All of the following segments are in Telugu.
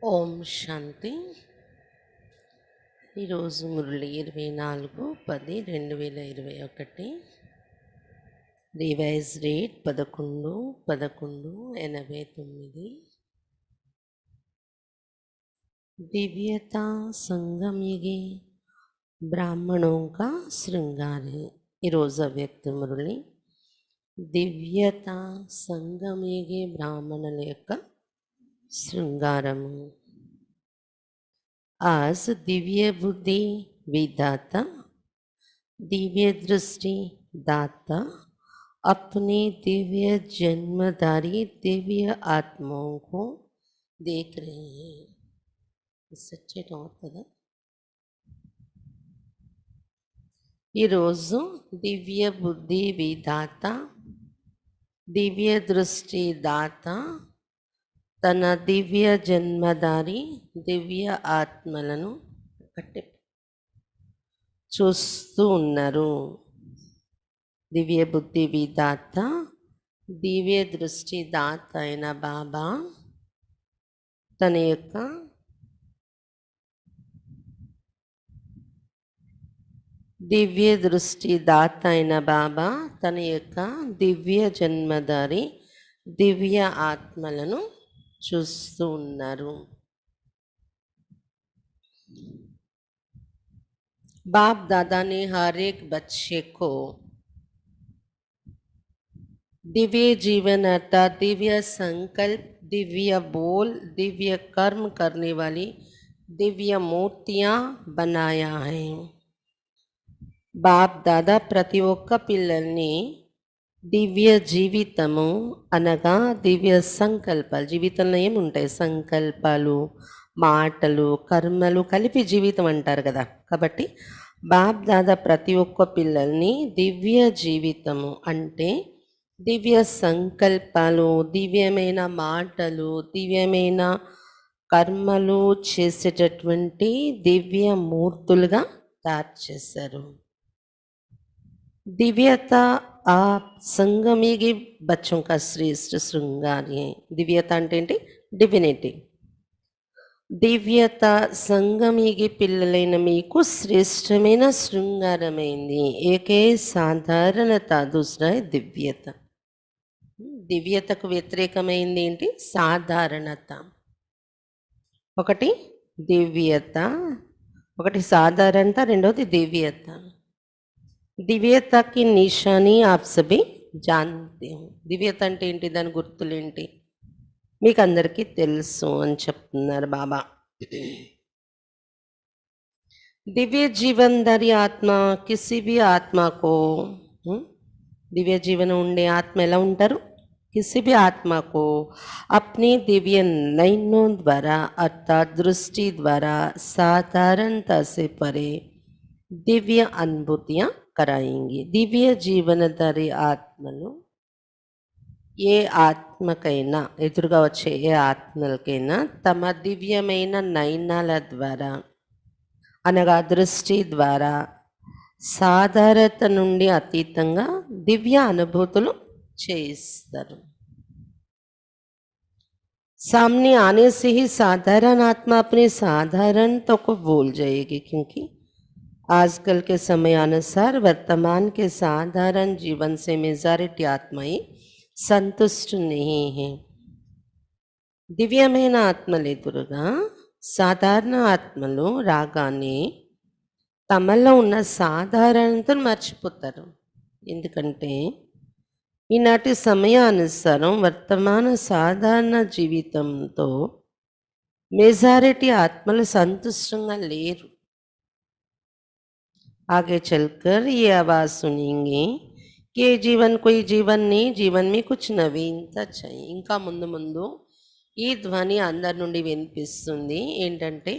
ఓం శాంతి. ఈరోజు మురళి 24/10/2021. Revise date 11/11/89. दिव्यता संगम युगे ब्राह्मणों का श्रृंगार है. ఈరోజు అవ్యక్త మురళి దివ్యత సంగమ యుగే బ్రాహ్మణుల యొక్క శృంగారము. आज दिव्य बुद्धि विदाता, दिव्य दृष्टि दाता अपने दिव्य जन्मधारी दिव्य आत्माओं को देख रहे हैं. सच्चे కదా. ఈరోజు దివ్య బుద్ధి విధాత దివ్య దృష్టి దాత తన దివ్య జన్మధారి దివ్య ఆత్మలను చూస్తూ ఉన్నారు. దివ్య బుద్ధి విధాత దివ్య దృష్టి దాత అయిన బాబా తన యొక్క దివ్య దృష్టి దాత అయిన బాబా తన యొక్క దివ్య జన్మధారి దివ్య ఆత్మలను చూస్తూ ఉన్నారు. बाप दादा ने हर एक बच्चे को दिव्य जीवन अर्थात दिव्य संकल्प, दिव्य बोल, दिव्य कर्म करने वाली दिव्य मूर्तियां बनाया है. बाप दादा ప్రతి ఒక్క పిల్లల్ని దివ్య జీవితము అనగా దివ్య సంకల్పాలు, జీవితంలో ఏముంటాయి సంకల్పాలు, మాటలు, కర్మలు కలిపి జీవితం అంటారు కదా. కాబట్టి బాప్ దాదా ప్రతి ఒక్క పిల్లల్ని దివ్య జీవితము అంటే దివ్య సంకల్పాలు, దివ్యమైన మాటలు, దివ్యమైన కర్మలు చేసేటటువంటి దివ్య మూర్తులుగా తయారు చేశారు. दिव्यता आप संगमीगी बच्चों का श्रेष्ठ श्रृंगार है. दिव्यता అంటే డివినిటీ. దివ్యత సంగమీగి పిల్లలైన మీకు శ్రేష్టమైన శృంగారమైంది. ఏకే సాధారణత, దూసరా దివ్యత. దివ్యతకు వ్యతిరేకమైంది ఏంటి? సాధారణత. ఒకటి దివ్యత, ఒకటి సాధారణత, రెండవది దివ్యత. దివ్యత కి నిశాని ఆప్ సభీ జాన్తే హో. దివ్యత అంటే ఏంటి, దాని గుర్తులేంటి మీకు అందరికీ తెలుసు అని చెప్తున్నారు బాబా. दिव्य जीवनधारी आत्मा किसी भी आत्मा को दिव्य जीवन ఉండే ఆత్మ ఎలా ఉంటారు? किसी भी आत्मा को अपनी दिव्य नयनों द्वारा अर्थात दृष्टि द्वारा साधारणता से परे दिव्य अनुभूतियां कराएंगे. दिव्य जीवनधारी ఆత్మలు ఏ ఆత్మకైనా, ఎదురుగా వచ్చే ఏ ఆత్మలకైనా తమ దివ్యమైన నయనాల ద్వారా అనగా దృష్టి ద్వారా సాధారణత నుండి అతీతంగా దివ్య అనుభూతులు చేయిస్తారు. सामने आने से ही साधारण आत्मा अपनी साधारणता को भूल जाएगी, क्योंकि आजकल के समय अनुसार वर्तमान के साधारण जीवन से मेजॉरिटी आत्माएं संतुष्ट नहीं है. దివ్యమైన ఆత్మలు ఎదురుగా సాధారణ ఆత్మలు రాగానే తమలో ఉన్న సాధారణతను మర్చిపోతారు. ఎందుకంటే ఈనాటి సమయానుసారం వర్తమాన సాధారణ జీవితంతో మెజారిటీ ఆత్మలు సంతుష్టంగా లేరు. आगे चलकर ये आवाज़ सुनेंगे कि जीवन कोई जीवन नहीं, जीवन में कुछ नवीनता चाहिए. ఇంకా ముందు ముందు ఈ ధ్వని అందరి నుండి వినిపిస్తుంది. ఏంటంటే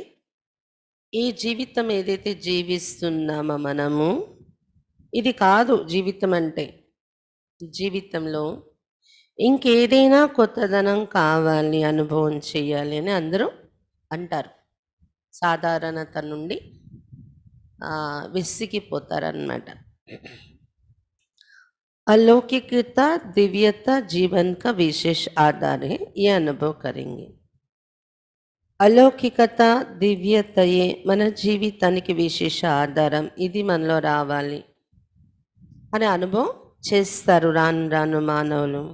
ఈ జీవితం ఏదైతే జీవిస్తున్నామో మనము, ఇది కాదు జీవితం అంటే. జీవితంలో ఇంకేదైనా కొత్తదనం కావాలి, అనుభవం చేయాలి అని అందరూ అంటారు. సాధారణత నుండి విసిగిపోతారన్నమాట. अलौकिकता दिव्यता जीवन का विशेष आधार है, ये अनुभव करेंगे. అలౌకికత, దివ్యతయే మన జీవితానికి విశేష ఆధారం. ఇది మనలో రావాలి అనే అనుభవం చేస్తారు రాను రాను మానవులు.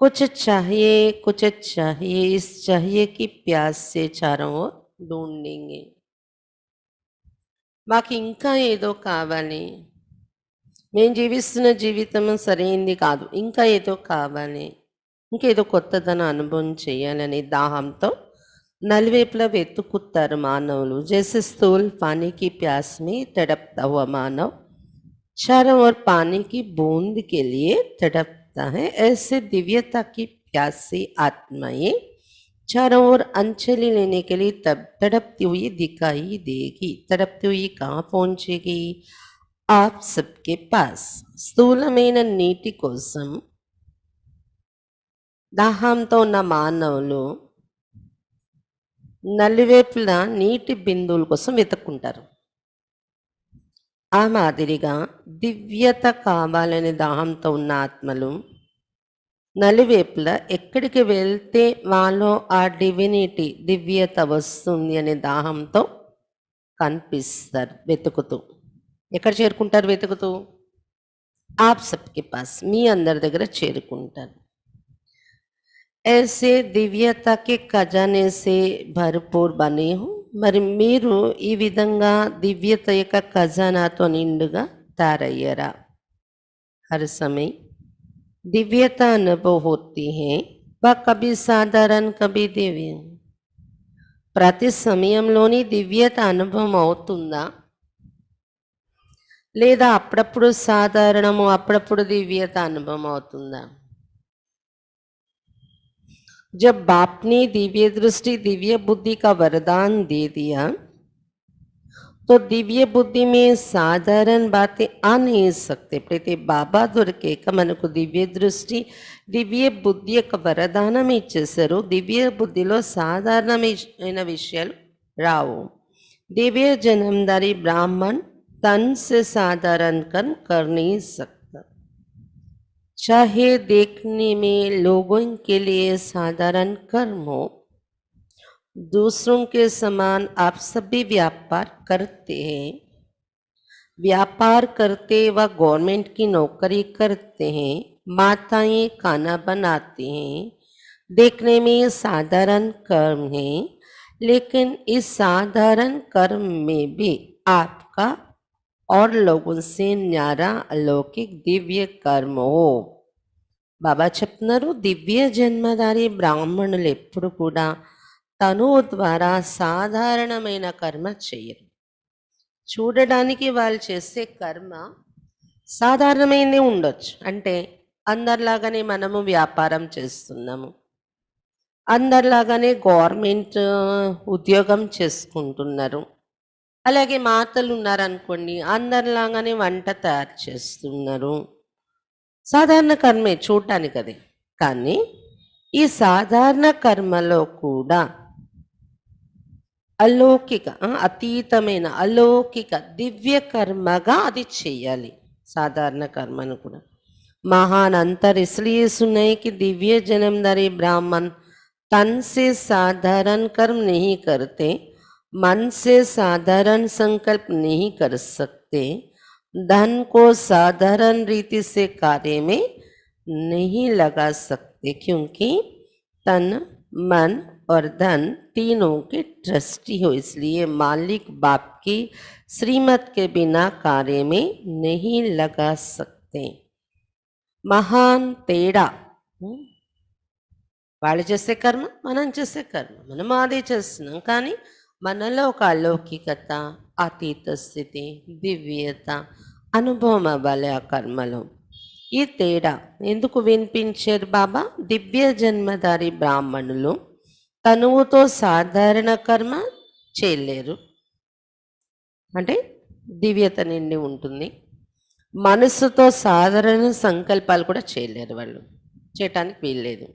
कुछ चाहिए कुछ चाहिए इस चाहिए की प्यास से चारों ओर ढूंढेंगे. మాకు ఇంకా ఏదో కావాలి, మేము జీవిస్తున్న జీవితం సరైంది కాదు, ఇంకా ఏదో కావాలి, ఇంకేదో కొత్తదనం అనుభవం చేయాలనే దాహంతో నలువైపులా వెతుకుతారు మానవులు. जैसे स्थूल पानी की प्यास में तड़पता हुआ मानव चारों ओर पानी की बूंद के लिए तड़पता है, ऐसे दिव्यता की प्यासी आत्माएं चारों ओर अंजलि लेने के लिए तब तड़पती हुई दिखाई देगी. तड़पती हुई कहाँ पहुंचेगी? आप सबके पास. స్థూలమైన నీటి కోసం దాహంతో ఉన్న మానవులు నలువైపులా నీటి బిందువుల కోసం వెతుక్కుంటారు. ఆ మాదిరిగా దివ్యత కావాలనే దాహంతో ఉన్న ఆత్మలు నలువైపులా ఎక్కడికి వెళ్తే వాళ్ళో ఆ డివినిటీ దివ్యత వస్తుంది అనే దాహంతో కనిపిస్తారు వెతుకుతూ. ఎక్కడ చేరుకుంటారు వెతుకుతూ? ఆప్ సబ్కే పాస్, మీ అందరి దగ్గర చేరుకుంటారు. ऐसे दिव्यता के खजाने से भरपूर बने हो. మరి మీరు ఈ విధంగా దివ్యత యొక్క ఖజానాతో నిండుగా తయారయ్యారా? हर समय दिव्यता अनुभव होती है, वह कभी साधारण कभी दिव्य. ప్రతి సమయంలోని దివ్యత అనుభవం అవుతుందా, లేదా అప్పుడప్పుడు సాధారణము అప్పుడప్పుడు దివ్యత అనుభవం అవుతుందా? जब बाप ने दिव्य दृष्टि दिव्य बुद्धि का वरदान दे दिया तो दिव्य बुद्धि में साधारण बातें आ नहीं सकते. प्रति बाबा దొరికేక మనకు దివ్య దృష్టి దివ్య బుద్ధి యొక్క వరదానం ఇచ్చేసారు. దివ్య బుద్ధిలో సాధారణమైన విషయాలు రావు. दिव्य जन्मदारी ब्राह्मण तन से साधारण कर्म कर नहीं सकता. चाहे देखने में लोगों के लिए साधारण कर्म हो, दूसरों के समान आप सभी व्यापार करते हैं. व्यापार करते व गवर्नमेंट की नौकरी करते हैं, माताएं खाना बनाती हैं, देखने में साधारण कर्म है, लेकिन इस साधारण कर्म में भी आपका और लोगों से न्यारा अलौकिक दिव्य कर्म हो. బాబా చెప్తున్నారు, దివ్య జన్మధారి బ్రాహ్మణులు ఎప్పుడు కూడా తను ద్వారా సాధారణమైన కర్మ చెయ్యరు. చూడడానికి వాళ్ళు చేసే కర్మ సాధారణమైనది ఉండొచ్చు. అంటే అందరిలాగానే మనము వ్యాపారం చేస్తున్నాము, అందరిలాగానే గవర్నమెంట్ ఉద్యోగం చేసుకుంటున్నారు, అలాగే మాతలు ఉన్నారనుకోండి, అందరిలాగానే వంట తయారు చేస్తున్నారు. సాధారణ కర్మే చూడటానికి అది. కానీ ఈ సాధారణ కర్మలో కూడా అలౌకిక అతీతమైన అలౌకిక దివ్య కర్మగా అది చెయ్యాలి. సాధారణ కర్మను కూడా महान अंतर इसलिए सुने कि दिव्य जन्मधारी ब्राह्मण तन से साधारण कर्म नहीं करते, मन से साधारण संकल्प नहीं कर सकते, धन को साधारण रीति से कार्य में नहीं लगा सकते, क्योंकि तन मन और धन तीनों के ट्रस्टी हो. इसलिए मालिक बाप की श्रीमत के बिना कार्य में नहीं लगा सकते. మహాన్ తేడా. వాళ్ళు చేసే కర్మ, మనం చేసే కర్మ, మనం అదే చేస్తున్నాం. కానీ మనలో ఒక అలౌకికత, అతీత స్థితి, దివ్యత అనుభవం అవ్వాలి ఆ కర్మలో. ఈ తేడా ఎందుకు వినిపించారు బాబా? దివ్య జన్మధారి బ్రాహ్మణులు తనువుతో సాధారణ కర్మ చేయలేరు, అంటే దివ్యత నిండి ఉంటుంది. మనసుతో సాధారణ సంకల్పాలు కూడా చేయలేరు, వాళ్ళు చేయటానికి వీల్లేదు.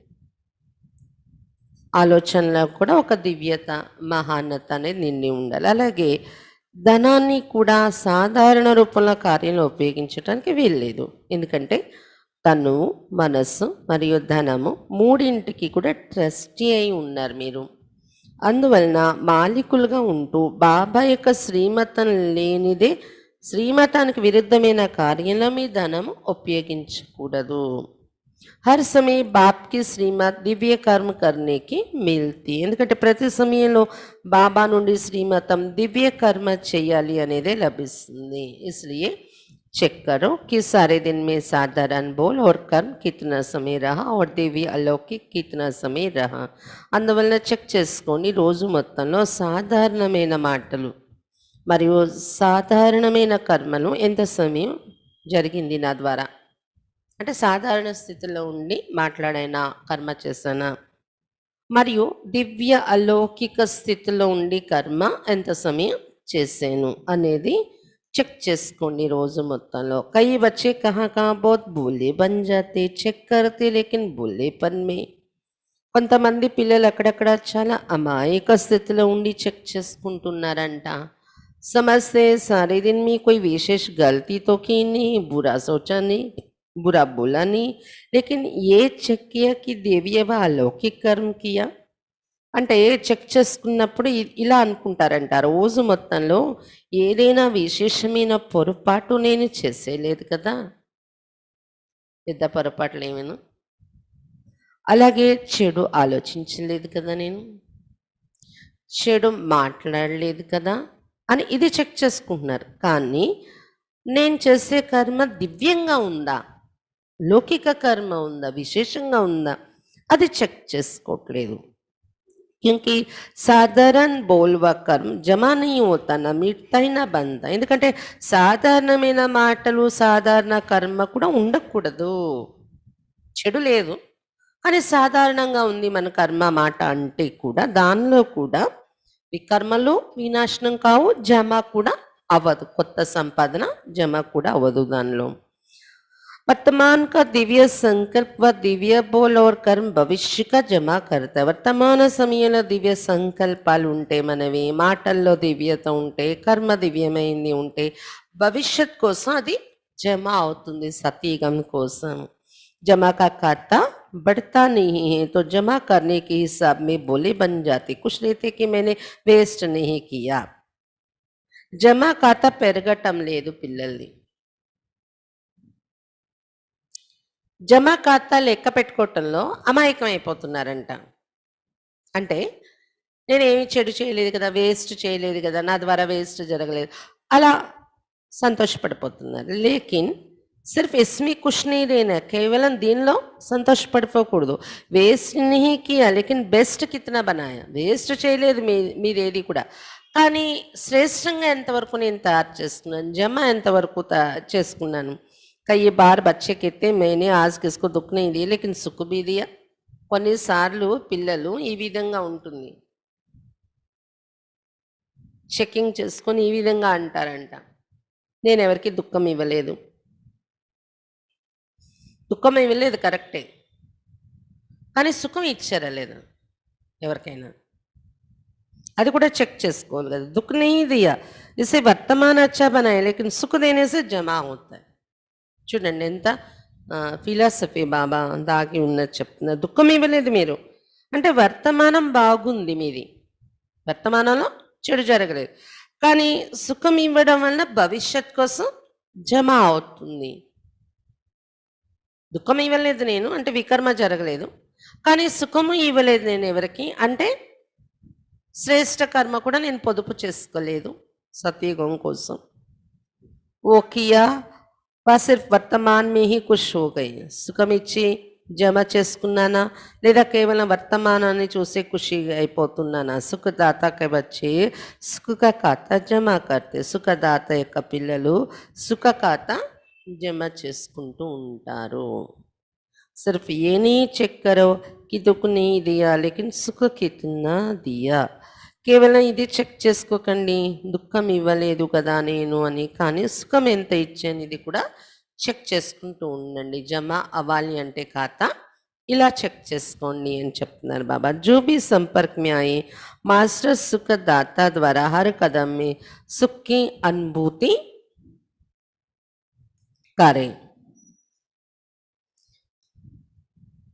ఆలోచనలో కూడా ఒక దివ్యత, మహాన్నత అనేది నిండి ఉండాలి. అలాగే ధనాన్ని కూడా సాధారణ రూపంలో కార్యంలో ఉపయోగించడానికి వీల్లేదు. ఎందుకంటే తను, మనస్సు మరియు ధనము మూడింటికి కూడా ట్రస్టీ అయి ఉన్నారు మీరు. అందువలన మాలికులుగా ఉంటూ బాబా యొక్క శ్రీమతం లేనిదే శ్రీమతానికి విరుద్ధమైన కార్యంలో మీ ధనం ఉపయోగించకూడదు. हर समय बाप की श्रीमत దివ్య కర్మ కర్నేకి మిల్తి. ఎందుకంటే ప్రతి సమయంలో బాబా నుండి శ్రీమతం దివ్య కర్మ చేయాలి అనేదే లభిస్తుంది. इसलिए चेक करो कि सारे दिन में साधारण बोल और कर्म कितना समय रहा और दिव्य अलौकिक कितना समय रहा. అందువలన చెక్ చేసుకోండి రోజు మొత్తంలో సాధారణమైన మాటలు మరియు సాధారణమైన కర్మలు ఎంత సమయం జరిగింది నా ద్వారా. అంటే సాధారణ స్థితిలో ఉండి మాట్లాడైనా కర్మ చేశానా, మరియు దివ్య అలౌకిక స్థితిలో ఉండి కర్మ ఎంత సమయం చేశాను అనేది చెక్ చేసుకోండి రోజు మొత్తంలో. కై బచ్చే కహా కహా బహుత్ భూలే బన్ జాతే చెక్ కర్తే లేకిన్ భూలేపన్ మే. కొంతమంది పిల్లలు అక్కడక్కడ చాలా అమాయక స్థితిలో ఉండి చెక్ చేసుకుంటున్నారంట. समझते सारे दिन में कोई विशेष गलती तो की नहीं, बुरा सोचा नहीं, बुरा बोला नहीं, लेकिन ये చెక్ किया कि देवीय व अलौकिक कर्म किया. అంటే చెక్ చేసుకున్నప్పుడు ఇలా అనుకుంటారంట, రోజు మొత్తంలో ఏదైనా విశేషమైన పొరపాటు నేను చేసేలేదు కదా, పెద్ద పొరపాట్లు ఏమైనా, అలాగే చెడు ఆలోచించలేదు కదా, నేను చెడు మాట్లాడలేదు కదా అని ఇది చెక్ చేసుకుంటున్నారు. కానీ నేను చేసే కర్మ దివ్యంగా ఉందా, లౌకిక కర్మ ఉందా, విశేషంగా ఉందా, అది చెక్ చేసుకోవట్లేదు. क्योंकि సాధారణ బోల్వ కర్మ జమా नहीं होता ना मिटता ही ना बनता. ఎందుకంటే సాధారణమైన మాటలు సాధారణ కర్మ కూడా ఉండకూడదు. చెడు లేదు కానీ సాధారణంగా ఉంది మన కర్మ మాట అంటే కూడా దానిలో కూడా వికర్మలు వినాశనం కావు, జమ కూడా అవ్వదు, కొత్త సంపాదన జమ కూడా అవ్వదు దానిలో. वर्तमान का दिव्य संकल्प व दिव्य बोल और कर्म भविष्य का जमा करता है. వర్తమాన సమయంలో దివ్య సంకల్పాలు ఉంటే మనవి, మాటల్లో దివ్యత ఉంటే, కర్మ దివ్యమైంది ఉంటే భవిష్యత్ కోసం అది జమ అవుతుంది, సతీగం కోసం. जमा का खाता बढ़ता नहीं है तो जमा करने के हिसाब में बोले बन जाते. कुछ रहते कि मैंने वेस्ट नहीं किया. జమా ఖాతా పెరగటం లేదు పిల్లల్ని. జమా ఖాతా లెక్క పెట్టుకోవటంలో అమాయకం అయిపోతున్నారంట. అంటే నేనేమి చెడు చేయలేదు కదా, వేస్ట్ చేయలేదు కదా, నా ద్వారా వేస్ట్ జరగలేదు, అలా సంతోషపడిపోతున్నారు. లేకిన్ సిర్ఫ్ ఇస్మి కుష్ నీ దేనా, కేవలం దీనిలో సంతోషపడిపోకూడదు. వేస్ట్ नहीं किया लेकिन బెస్ట్ కిतना बनाया. వేస్ట్ చేయలేదు మీరేది కూడా, కానీ శ్రేష్టంగా ఎంతవరకు నేను తయారు చేసుకున్నాను, జమ ఎంతవరకు చేసుకున్నాను. कई बार बच्चे कहते मैंने आज किसको दुख नहीं दिया लेकिन सुख भी दिया. కొన్నిసార్లు పిల్లలు ఈ విధంగా ఉంటుంది, చెకింగ్ చేసుకొని ఈ విధంగా అంటారంట, నేను ఎవరికి దుఃఖం ఇవ్వలేదు. దుఃఖం ఇవ్వలేదు కరెక్టే, కానీ సుఖం ఇచ్చారా లేదా ఎవరికైనా, అది కూడా చెక్ చేసుకోవాలి కదా. దుఃఖ नहीं दिया, इसे वर्तमान अच्छा बनाए लेकिन सुख देने से जमा होता है. చూడండి ఎంత ఫిలాసఫీ బాబా దాగి ఉన్నది చెప్తున్నారు. దుఃఖం ఇవ్వలేదు మీరు అంటే వర్తమానం బాగుంది మీది, వర్తమానంలో చెడు జరగలేదు, కానీ సుఖం ఇవ్వడం వల్ల భవిష్యత్ కోసం జమ అవుతుంది. దుఃఖం ఇవ్వలేదు నేను అంటే వికర్మ జరగలేదు, కానీ సుఖము ఇవ్వలేదు నేను ఎవరికి అంటే శ్రేష్ట కర్మ కూడా నేను పొదుపు చేసుకోలేదు సత్యయుగం కోసం. ఓ కియా వా సిర్ఫ్ వర్తమాన్ మే హీ ఖుష్ హో గయి. సుఖం ఇచ్చి జమ చేసుకున్నానా లేదా కేవలం వర్తమానాన్ని చూసి ఖుషి అయిపోతున్నానా. సుఖదాత కే బచ్చే సుఖ ఖాతా జమ కర్తే. సుఖదాత యొక్క పిల్లలు సుఖ ఖాతా జమ చేసుకుంటూ ఉంటారు. సిర్ఫ్ ఏ నీ చెక్ కరో కి దుఃఖ్ నీ దియా లేకిన్ సుఖ కిतना దియా. కేవలం ఇది చెక్ చేసుకోకండి, దుఃఖం ఇవ్వలేదు కదా నేను అని, కానీ సుఖం ఎంత ఇచ్చాను ఇది కూడా చెక్ చేసుకుంటూ ఉండండి. జమ అవ్వాలి అంటే ఖాతా ఇలా చెక్ చేసుకోండి అని చెప్తున్నారు బాబా. जो भी संपर्क में आए मास्टर सुख दाता द्वारा हर कदम में सुख की अनुभूति करें.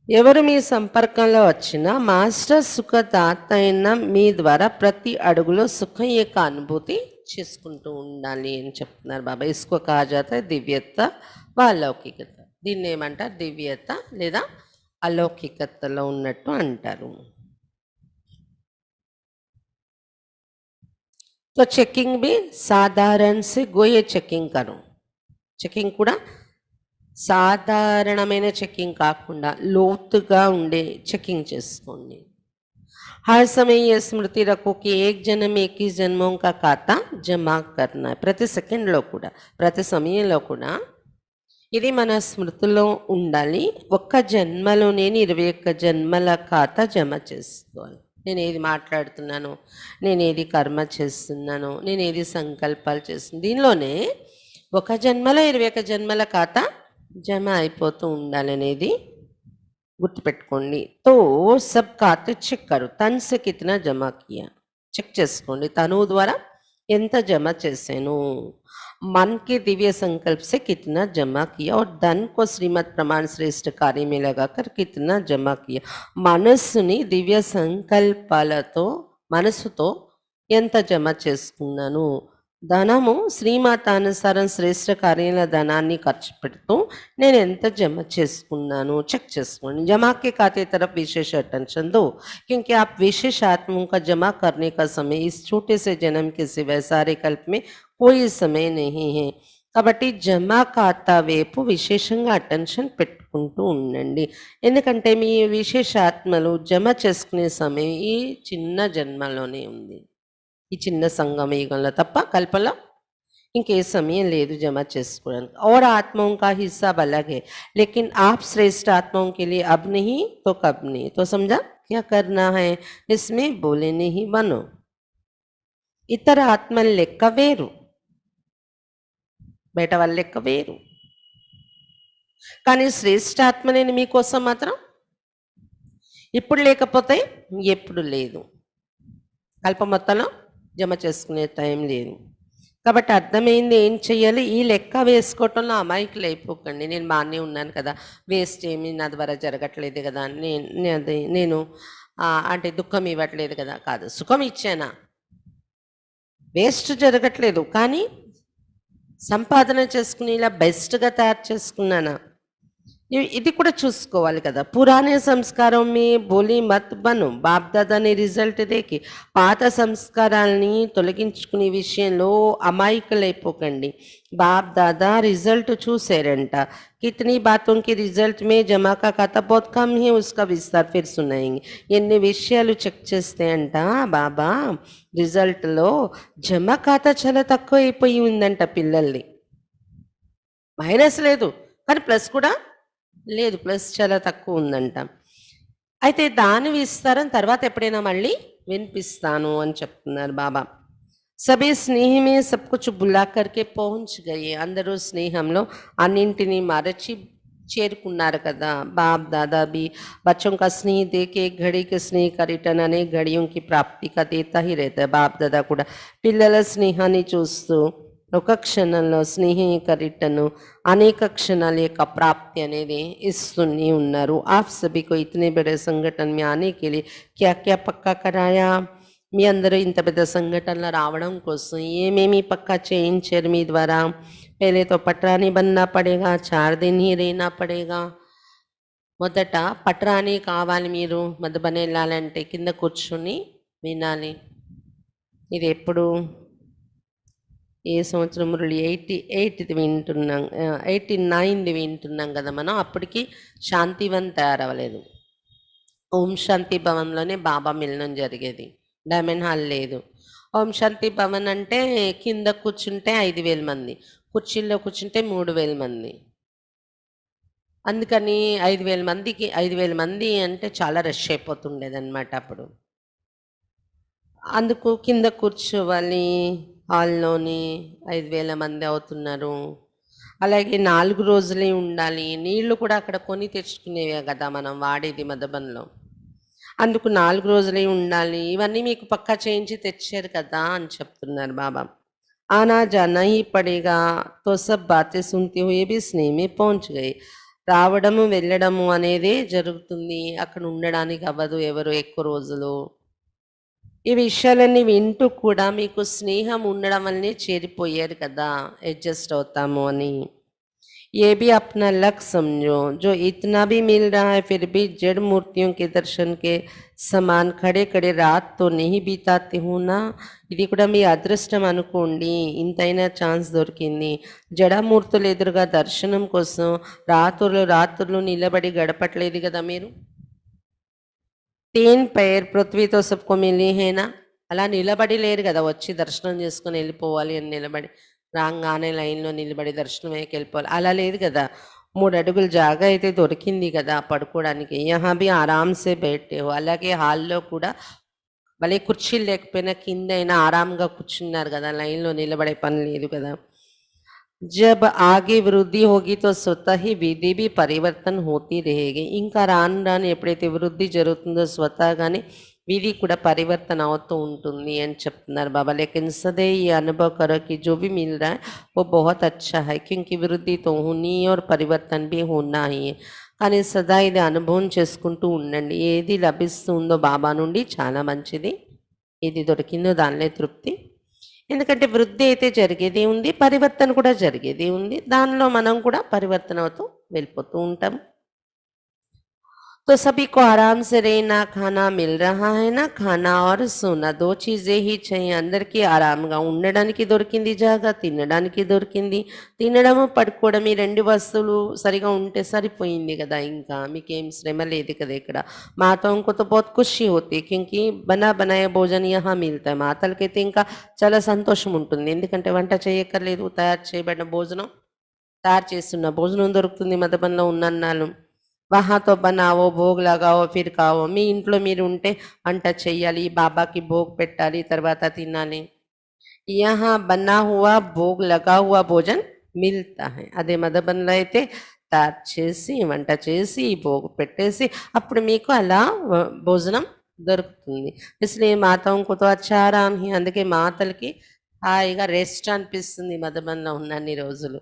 ఎవరు మీ సంపర్కంలో వచ్చినా మాస్టర్ సుఖదాత అయిన మీ ద్వారా ప్రతి అడుగులో సుఖం యొక్క అనుభూతి చేసుకుంటూ ఉండాలి అని చెప్తున్నారు బాబా. ఇసుకో కాజాత దివ్యత అలౌకికత. దీన్ని ఏమంటారు? దివ్యత లేదా అలౌకికతలో ఉన్నట్టు అంటారు. तो चेकिंग भी साधारण से गोये చెకింగ్ करो. చెకింగ్ కూడా సాధారణమైన చెకింగ్ కాకుండా లోతుగా ఉండే చెకింగ్ చేసుకోండి. हर समय ये स्मृति रखो कि एक जन्म 21 जन्मों का खाता जमा करना है. ప్రతి సెకండ్లో కూడా, ప్రతి సమయంలో కూడా ఇది మన స్మృతిలో ఉండాలి. ఒక్క జన్మలో నేను 21 జన్మల ఖాతా జమ చేసుకోవాలి. నేను ఏది మాట్లాడుతున్నాను, నేను ఏది కర్మ చేస్తున్నాను, నేను ఏది సంకల్పాలు చేస్తున్నాను, దీనిలోనే ఒక జన్మలో 21 జన్మల ఖాతా జమ అయిపోతూ ఉండాలనేది గుర్తుపెట్టుకోండి. తో సబ్ ఖాతే చెక్ కరు. తన్ సే కితనా జమా కియా చెక్ చేసుకోండి. తను ద్వారా ఎంత జమ చేశాను. मन के दिव्य संकल्प से कितना जमा किया और धन को श्रीमद प्रमाण श्रेष्ठ कार्य में लगाकर कितना जमा किया. మనస్సుని దివ్య సంకల్పాలతో, మనసుతో ఎంత జమ చేసుకున్నాను. ధనము శ్రీమాతానుసారం శ్రేష్ఠ కార్యాల ధనాన్ని ఖర్చు పెడుతూ నేను ఎంత జమ చేసుకున్నాను చెక్ చేసుకోండి. जमा के खाते तरफ विशेष अटेंशन दो क्योंकि आप विशेष आत्माओं का जमा करने का समय इस छोटे से जन्म के सिवाय सारे कल्प में कोई समय नहीं है. కాబట్టి జమా ఖాతా వైపు విశేషంగా అటెన్షన్ పెట్టుకుంటూ ఉండండి. ఎందుకంటే మీ విశేషాత్మలు జమ చేసుకునే సమయం ఈ చిన్న జన్మలోనే ఉంది, ఈ చిన్న సంగమ యుగంలో తప్ప కల్పంలో ఇంకే సమయం లేదు జమ చేసుకోవడానికి. और आत्माओं का हिसाब अलग है लेकिन आप श्रेष्ठ आत्माओं के लिए अब नहीं तो कब नहीं. तो समझा क्या करना है. इसमें बोले नहीं बनो. ఇతర ఆత్మల లెక్క వేరు, బయట వాళ్ళ లెక్క వేరు. కానీ శ్రేష్ఠాత్మ నేను మీకోసం మాత్రం ఇప్పుడు లేకపోతే ఎప్పుడు లేదు, కల్ప మొత్తంలో జమ చేసుకునే టైం లేదు. కాబట్టి అర్థమైంది ఏం చెయ్యాలి. ఈ లెక్క వేసుకోవటంలో అమాయకులు అయిపోకండి. నేను బాగానే ఉన్నాను కదా, వేస్ట్ ఏమి నా ద్వారా జరగట్లేదు కదా, నేను అంటే దుఃఖం ఇవ్వట్లేదు కదా. కాదు, సుఖం ఇచ్చానా, వేస్ట్ జరగట్లేదు, కానీ సంపాదన చేసుకుని ఇలా బెస్ట్గా తయారు చేసుకున్నానా, ఇది కూడా చూసుకోవాలి కదా. పురాణే సంస్కారం మీ బోలి మత్ బను. బాప్ దాదాని రిజల్ట్ దేకి పాత సంస్కారాలని తొలగించుకునే విషయంలో అమాయకులైపోకండి. బాప్ దాదా రిజల్ట్ చూసారంట. कितनी बातों के रिजल्ट में जमा का खाता बहुत कम है, उसका विस्तार फिर सुनाएंगे. ఎన్ని విషయాలు చెక్ చేస్తే అంట బాబా రిజల్ట్లో జమ ఖాతా చాలా తక్కువ అయిపోయి ఉందంట పిల్లల్ని. మైనస్ లేదు కానీ ప్లస్ కూడా లేదు, ప్లస్ చాలా తక్కువ ఉందంట. అయితే దాని విస్తారం తర్వాత ఎప్పుడైనా మళ్ళీ వినిపిస్తాను అని చెప్తున్నారు బాబా. సభీ స్నేహమే సబ్ కుచ్ బులా కర్కే పहुंच गए. అందరూ స్నేహంలో అన్నింటినీ మరచి చేరుకున్నారు కదా. बाप दादा भी बच्चों का स्नेह दे के एक घड़ी के स्नेह का रिटर्न अनेक घड़ियों की प्राप्ति का देता ही रहता है. बाप दादा కూడా పిల్లల స్నేహాన్ని చూస్తూ ఒక క్షణంలో స్నేహం యొక్క రిటర్న్ అనేక క్షణాల యొక్క ప్రాప్తి అనేది ఇస్తూనే ఉన్నారు. आप सभी को इतने बड़े संगठन में आने के लिए क्या क्या पक्का कराया. మీ అందరూ ఇంత పెద్ద సంఘటనలో రావడం కోసం ఏమేమి పక్కా చేయించారు మీ ద్వారా. पहले तो पटरानी बनना पड़ेगा, 4 दिन ही रहना पड़ेगा. మొదట పట్రాని కావాలి. మీరు మధుబన్ వెళ్ళాలంటే కింద కూర్చుని వినాలి. ఇది ఎప్పుడు ఏ సంవత్సరం మురళి 88ది వింటున్నాం, 89ది వింటున్నాం కదా మనం. అప్పటికి శాంతివన్ తయారవ్వలేదు. ఓం శాంతి భవన్లోనే బాబా మిలనం జరిగేది, డైమండ్ హాల్ లేదు. ఓం శాంతి భవన్ అంటే కింద కూర్చుంటే 5,000 మంది, కుర్చీల్లో కూర్చుంటే 3,000 మంది. అందుకని 5,000 మంది అంటే చాలా రష్ అయిపోతుండేది అనమాట అప్పుడు. అందుకు కింద కూర్చోవాలి. హాల్లోని 5,000 మంది అవుతున్నారు. అలాగే 4 రోజులే ఉండాలి. నీళ్లు కూడా అక్కడ కొని తెచ్చుకునేవే కదా మనం వాడేది మధుబన్లో. అందుకు 4 రోజులే ఉండాలి. ఇవన్నీ మీకు పక్కా చేయించి తెచ్చారు కదా అని చెప్తున్నారు బాబా. आना जाना ही पड़ेगा. तो सब बातें सुनते हुए भी स्नेह में पहुंच गए. రావడము వెళ్ళడము అనేదే జరుగుతుంది. అక్కడ ఉండడానికి అవ్వదు ఎవరు ఎక్కువ రోజులు. ఈ విషయాలన్నీ వింటూ కూడా మీకు స్నేహం ఉండడం వల్లనే చేరిపోయారు కదా! అడ్జస్ట్ అవుతాము అని. ये भी अपना लक समझो, जो इतना भी मिल रहा है फिर भी जड़ मूर्तियों के दर्शन के समान खड़े खड़े रात तो नहीं बिताते हूँ ना. ఇది కూడా మీ అదృష్టం అనుకోండి. ఇంతైనా ఛాన్స్ దొరికింది. జడమూర్తులు ఎదురుగా దర్శనం కోసం రాత్రులు రాత్రులు నిలబడి గడపట్లేదు కదా మీరు. 3 पैर पृथ्वी तो सबको मिली है ना. అలా నిలబడి లేరు కదా, వచ్చి దర్శనం చేసుకొని వెళ్ళిపోవాలి అని నిలబడి రాగానే లైన్లో నిలబడి దర్శనం అయ్యాక వెళ్ళిపోవాలి అలా లేదు కదా. 3 అడుగుల జాగా అయితే దొరికింది కదా పడుకోవడానికి. యహా బి ఆరామ్సే బైఠే హో. అలాగే హాల్లో కూడా భలే కుర్చీలు లేకపోయినా కిందైనా ఆరాంగా కూర్చున్నారు కదా, లైన్లో నిలబడే పని లేదు కదా. जब आगे वृद्धि होगी तो स्वतः ही विधि भी परिवर्तन होती रहेगी. ఇంకా రాను రాను ఎప్పుడైతే వృద్ధి జరుగుతుందో స్వతహాగానే విధి కూడా పరివర్తన అవుతూ ఉంటుంది అని చెప్తున్నారు बाबा. लेकिन सदैव ये अनुभव करो कि जो भी मिल रहा है वो बहुत अच्छा है, क्योंकि वृद्धि तो होनी है और परिवर्तन भी होना ही है. కానీ సదా ఇది అనుభవం చేసుకుంటూ ఉండండి. ఏది లభిస్తుందో బాబా నుండి చాలా మంచిది, ఏది దొరికిందో దానిలో తృప్తి. ఎందుకంటే వృద్ధి అయితే జరిగేది ఉంది, పరివర్తన కూడా జరిగేది ఉంది. దానిలో మనం కూడా పరివర్తన అవుతూ వెళ్ళిపోతూ ఉంటాం. तो सभी को आराम से रहना, खाना मिल रहा है ना, खाना और सोना 2 చీజే ही चाहिए. అందరికీ ఆరాంగా ఉండడానికి దొరికింది జాగా, తినడానికి దొరికింది. తినడము పడుకోవడం ఈ 2 వస్తువులు సరిగా ఉంటే సరిపోయింది కదా, ఇంకా మీకేం శ్రమ లేదు కదా ఇక్కడ. మాతాओं को तो बहुत खुशी होती है क्योंकि बना बनाया भोजन यहाँ मिलता है. మాతలకైతే ఇంకా చాలా సంతోషం ఉంటుంది, ఎందుకంటే వంట చేయక్కర్లేదు, తయారు చేయబడిన భోజనం, తయారు చేస్తున్న భోజనం దొరుకుతుంది మధుబన్లో ఉన్నన్నాళ్ళు. वहाँ तो बनाओ, భోగ్ लगाओ, फिर खाओ. మీ ఇంట్లో మీరు ఉంటే వంట చెయ్యాలి, బాబాకి భోగ్ పెట్టాలి, తర్వాత తినాలి. यहाँ बना हुआ भोग लगा हुआ भोजन మిల్తా హై. అదే మధుబన్లో అయితే తయారు చేసి వంట చేసి భోగ్ పెట్టేసి అప్పుడు మీకు అలా భోజనం దొరుకుతుంది. ఇస్లియే మాతాओं తో అచ్చా ఆరాం హి. అందుకే మాతలకి హాయిగా రెస్ట్ అనిపిస్తుంది మధుబన్లో ఉన్నన్ని రోజులు.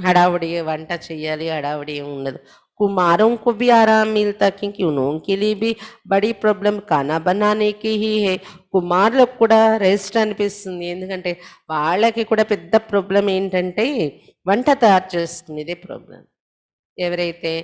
हड़ावड़ी వంట చెయ్యాలి, హడావుడి ఏమి ఉండదు. कुमारों को भी आराम मिलता क्योंकि उनके लिए भी बड़ी प्रॉब्लम खाना बनाने की ही है. కుమారులకు కూడా రెస్ట్ అనిపిస్తుంది, ఎందుకంటే వాళ్ళకి కూడా పెద్ద ప్రాబ్లం ఏంటంటే వంట తయారు చేసుకునేదే ప్రాబ్లం. ఎవరైతే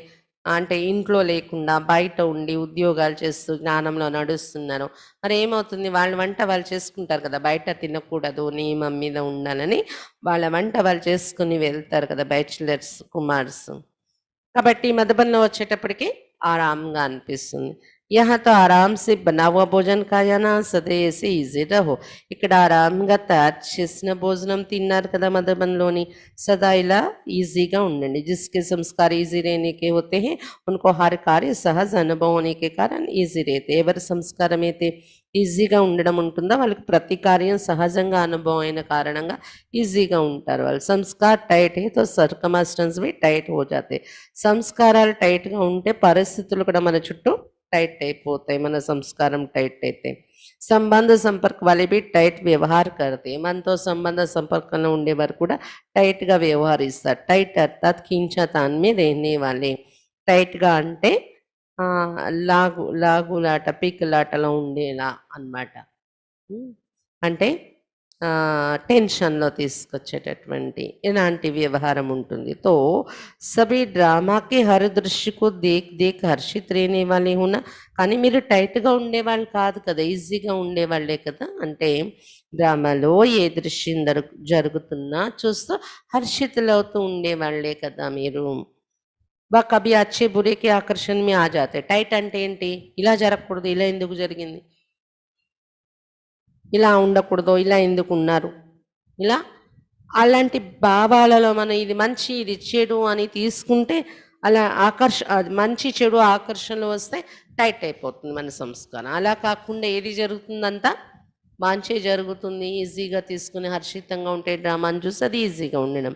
అంటే ఇంట్లో లేకుండా బయట ఉండి ఉద్యోగాలు చేస్తూ జ్ఞానంలో నడుస్తున్నారో మరి ఏమవుతుంది, వాళ్ళ వంట వాళ్ళు చేసుకుంటారు కదా, బయట తినకూడదు నియమం మీద ఉండాలని వాళ్ళ వంట వాళ్ళు చేసుకుని వెళ్తారు కదా బ్యాచిలర్స్ కుమార్స్. కాబట్టి మధుబన్లో వచ్చేటప్పటికి ఆరాంగా అనిపిస్తుంది. यहाँ तो आराम से बना हुआ भोजन खाया ना, सदैव से ఈజీ రహో. ఇక్కడ ఆరాంగా తయారు చేసిన భోజనం తిన్నారు కదా మధుబన్లోని, సదా ఇలా ఈజీగా ఉండండి. जिसके संस्कार ఈజీ रहने के होते हैं उनको हर कार्य सहज अनुभव होने के कारण ఈజీ रहते. ఎవరి సంస్కారం అయితే ఈజీగా ఉండడం ఉంటుందో వాళ్ళకి ప్రతి కార్యం సహజంగా అనుభవం అయిన కారణంగా ఈజీగా ఉంటారు వాళ్ళు. సంస్కార్ టైట్ హే తో సర్కమస్టెన్స్ भी టైట్ हो जाते. సంస్కారాలు టైట్గా ఉంటే పరిస్థితులు కూడా మన చుట్టూ టైట్ అయిపోతాయి, మన సంస్కారం టైట్ అయితే. సంబంధ సంపర్క వాళ్ళే బి టైట్ వ్యవహార్ కడితే, మనతో సంబంధ సంపర్కంలో ఉండేవారు కూడా టైట్గా వ్యవహరిస్తారు. టైట్ అర్థాత్ ఖీంచతాన్ మే रहने वाले. టైట్గా అంటే లాగులాట పీకులాటలో ఉండేలా అన్నమాట. అంటే టెన్షన్లో తీసుకొచ్చేటటువంటి ఇలాంటి వ్యవహారం ఉంటుంది. తో సభీ డ్రామాకి హర్ దృశ్యకు దేక్ దేక్ హర్షిత్ రేనే వాళ్ళే హునా. కానీ మీరు టైట్గా ఉండేవాళ్ళు కాదు కదా, ఈజీగా ఉండేవాళ్ళే కదా. అంటే డ్రామాలో ఏ దృశ్యం జరుగుతున్నా చూస్తూ హర్షితులవుతూ ఉండేవాళ్ళే కదా మీరు. బా కభీ అచ్చే బురేకి ఆకర్షణ మీ ఆ జాతే. టైట్ అంటే ఏంటి, ఇలా జరగకూడదు, ఇలా ఎందుకు జరిగింది, ఇలా ఉండకూడదు, ఇలా ఎందుకు ఉన్నారు, ఇలా అలాంటి భావాలలో మనం ఇది మంచి ఇది చెడు అని తీసుకుంటే అలా మంచి చెడు ఆకర్షణలు వస్తే టైట్ అయిపోతుంది మన సంస్కారం. అలా కాకుండా ఏది జరుగుతుందంతా మంచి జరుగుతుంది, ఈజీగా తీసుకుని హర్షితంగా ఉంటే డ్రామాని చూసి అది ఈజీగా ఉండడం.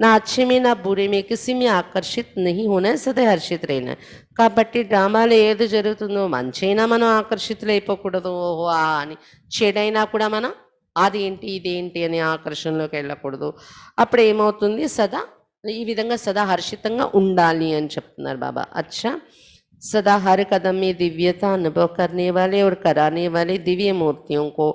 నా अच्छे में ना बुरे में किसी में आकर्षित नहीं होना है, सदा हर्षित रहना. కాబట్టి డ్రామాలో ఏది జరుగుతుందో మంచైనా మనం ఆకర్షితులు అయిపోకూడదు ఓహో అని, చెడైనా కూడా మనం అదేంటి ఇదేంటి అని ఆకర్షణలోకి వెళ్ళకూడదు. అప్పుడు ఏమవుతుంది, సదా ఈ విధంగా సదా హర్షితంగా ఉండాలి అని చెప్తున్నారు బాబా. అచ్చా, सदा हर कदम में दिव्यता अनुभव करने वाले और कराने वाले दिव्य मूर्तियों को,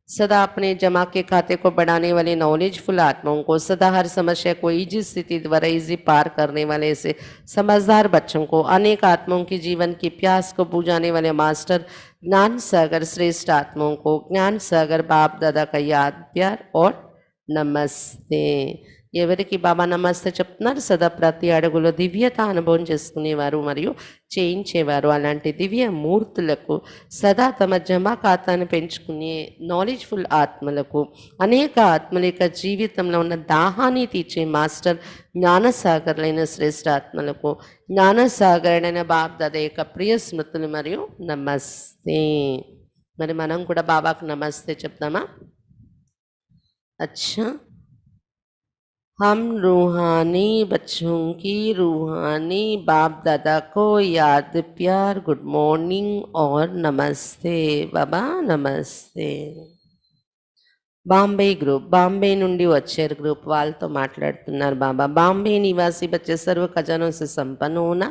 सदा अपने जमा के खाते को बढ़ाने वाले नॉलेजफुल आत्माओं को, सदा हर समस्या को इजी स्थिति द्वारा इजी पार करने वाले ऐसे समझदार बच्चों को, अनेक आत्माओं की जीवन की प्यास को बुझाने वाले मास्टर ज्ञान सागर श्रेष्ठ आत्माओं को, ज्ञान सागर बाप दादा का याद प्यार और నమస్తే. ఎవరికి బాబా నమస్తే చెప్తున్నారు? సదా ప్రతి అడుగులో దివ్యత అనుభవం చేసుకునేవారు మరియు చేయించేవారు అలాంటి దివ్య మూర్తులకు, సదా తమ జమా ఖాతాను పెంచుకునే నాలెడ్జ్ఫుల్ ఆత్మలకు, అనేక ఆత్మల యొక్క జీవితంలో ఉన్న దాహాన్ని తీర్చే మాస్టర్ జ్ఞానసాగర్లైన శ్రేష్ఠ ఆత్మలకు, జ్ఞానసాగరుడైన బాప్ దాదా యొక్క ప్రియ స్మృతులు మరియు నమస్తే. మరి మనం కూడా బాబాకు నమస్తే చెప్తామా? अच्छा, हम रूहानी बच्चों की रूहानी बाप दादा को याद प्यार गुड मॉर्निंग और नमस्ते बाबा नमస్తే. బాంబే గ్రూప్, బాంబే నుండి వచ్చారు గ్రూప్, వాళ్ళతో మాట్లాడుతున్నారు బాబా. బాంబే నివాసి బచ్చే సర్వ ఖజానోं से संपन्न होना.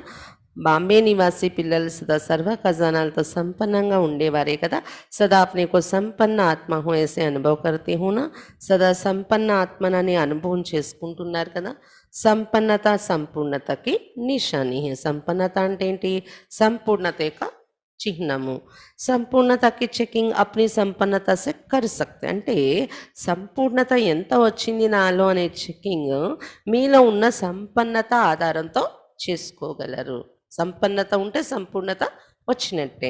బాంబే నివాసి పిల్లలు సదా సర్వ ఖజానాలతో సంపన్నంగా ఉండేవారే కదా. సదా अपने को సంపన్న ఆత్మ హో ऐसे అనుభవ करते हो ना. సదా సంపన్న ఆత్మనని అనుభవం చేసుకుంటున్నారు కదా. సంపన్నత సంపూర్ణతకి నిశాని హే. సంపన్నత అంటే ఏంటి? సంపూర్ణత యొక్క చిహ్నము. సంపూర్ణతకి చెకింగ్ అప్ని సంపన్నత సే కర్ సక్తే. అంటే సంపూర్ణత ఎంత వచ్చింది నాలో అనే చెకింగ్ మీలో ఉన్న సంపన్నత ఆధారంతో చేసుకోగలరు. సంపన్నత ఉంటే సంపూర్ణత వచ్చినట్టే.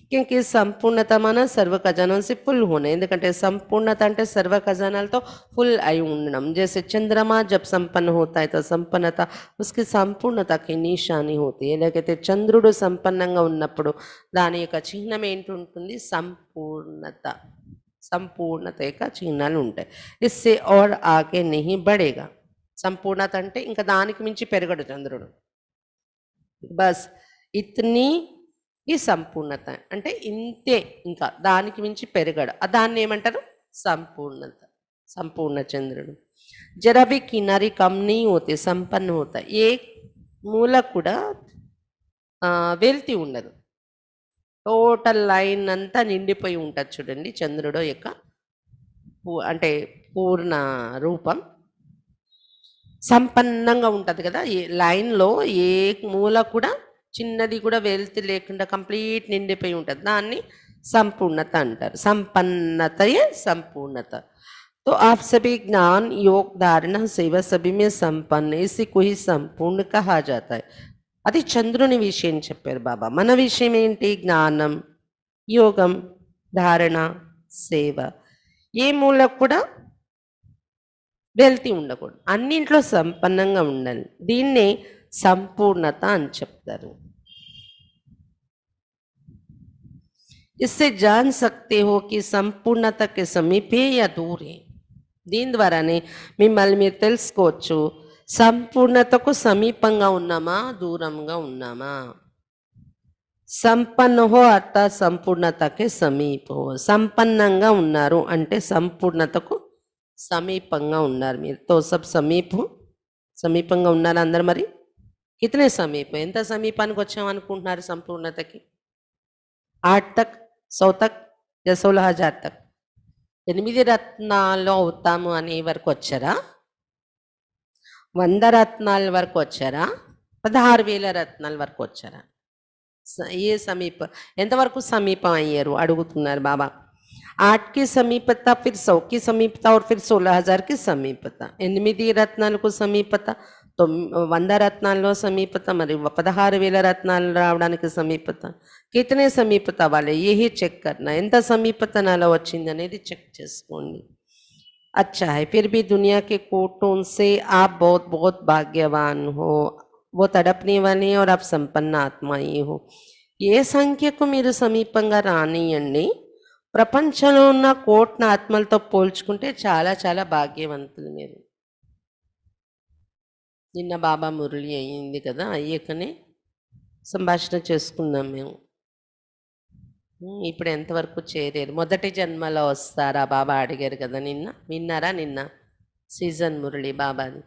క్యూంకి సంపూర్ణత మన సర్వ ఖజానాం से फुल होना. ఎందుకంటే సంపూర్ణత అంటే సర్వ ఖజానాలతో ఫుల్ అయి ఉండడం. जैसे चंद्रमा जब संपन्न होता है तो संपन्नता उसकी సంపూర్ణత की निशानी होती है. ఎలాగైతే చంద్రుడు సంపన్నంగా ఉన్నప్పుడు దాని యొక్క చిహ్నం ఏంటి ఉంటుంది? సంపూర్ణత. సంపూర్ణత యొక్క చిహ్నాలు ఉంటాయి. इससे और आगे नहीं बढ़ेगा. సంపూర్ణత అంటే ఇంకా దానికి మించి పెరగడు చంద్రుడు. బస్ ఇతని ఈ సంపూర్ణత అంటే ఇంతే, ఇంకా దానికి మించి పెరగడు. దాన్ని ఏమంటారు? సంపూర్ణత. సంపూర్ణ చంద్రుడు. జరా भी किनारे कम नहीं होते, संपन्न होता. ఏ మూల కూడా వెల్తి ఉండదు. టోటల్ లైన్ అంతా నిండిపోయి ఉంటుంది చూడండి చంద్రుడు యొక్క అంటే పూర్ణ రూపం సంపన్నంగా ఉంటుంది కదా. ఏ లైన్లో ఏ మూల కూడా చిన్నది కూడా వెల్తి లేకుండా కంప్లీట్ నిండిపోయి ఉంటుంది. దాన్ని సంపూర్ణత అంటారు. సంపన్నతయే సంపూర్ణత. तो आप सभी ज्ञान योग धारणा सेवा सभी में संपन्न, इसी को ही संपूर्ण कहा जाता है. అది చంద్రుని విషయం చెప్పారు బాబా. మన విషయం ఏంటి? జ్ఞానం, యోగం, ధారణ, సేవ. ఏ మూల కూడా వెల్తి ఉండకూడదు. అన్నింట్లో సంపన్నంగా ఉండాలి. దీన్నే సంపూర్ణత అని చెప్తారు. इससे जान सकते हो कि संपूर्णता के समीप है या दूर है. దీని ద్వారానే మిమ్మల్ని మీరు తెలుసుకోవచ్చు సంపూర్ణతకు సమీపంగా ఉన్నామా దూరంగా ఉన్నామా. సంపన్న హో అర్థాత్ సంపూర్ణతకే సమీప హో. సంపన్నంగా ఉన్నారు అంటే సంపూర్ణతకు సమీపంగా ఉన్నారు మీరు. తో సబ్ సమీపంగా ఉన్నారు అందరు. మరి కితనే సమీపం? ఎంత సమీపానికి వచ్చామనుకుంటున్నారు సంపూర్ణతకి? 8 तक, 100 तक या 16,000 तक? 8 రత్నాలు అవుతాము అనే వరకు వచ్చారా? 100 రత్నాల వరకు వచ్చారా? 16,000 రత్నాల వరకు వచ్చారా? ఏ సమీప ఎంతవరకు సమీపం అయ్యారు అడుగుతున్నారు బాబా. 8 की समीपता, फिर 100 की समीपता और फिर 16,000 की समीपता. 8 రత్నాలకు సమీపత, 100 రత్నాల్లో సమీపత, మరి 16,000 రత్నాలు రావడానికి సమీపత. కితనే సమీపత వాళ్ళే ఏహి చెక్ కర్నా. ఎంత సమీపత నాలో వచ్చింది అనేది చెక్ చేసుకోండి. अच्छा है. फिर भी दुनिया के कोटों से आप बहुत बहुत भाग्यवान हो. वो तड़पने वाले और आप संपन्न आत्मा ही हो. ఏ సంఖ్యకు మీరు సమీపంగా రానియండి. ప్రపంచంలో ఉన్న కోట్ల ఆత్మలతో పోల్చుకుంటే చాలా చాలా భాగ్యవంతులు మీరు. నిన్న బాబా మురళి అయ్యింది కదా, అయ్యాకనే సంభాషణ చేసుకుందాం మేము. ఇప్పుడు ఎంతవరకు చేరారు? మొదటి జన్మలో వస్తారా బాబా అడిగారు కదా నిన్న. విన్నారా నిన్న సీజన్ మురళి బాబాది?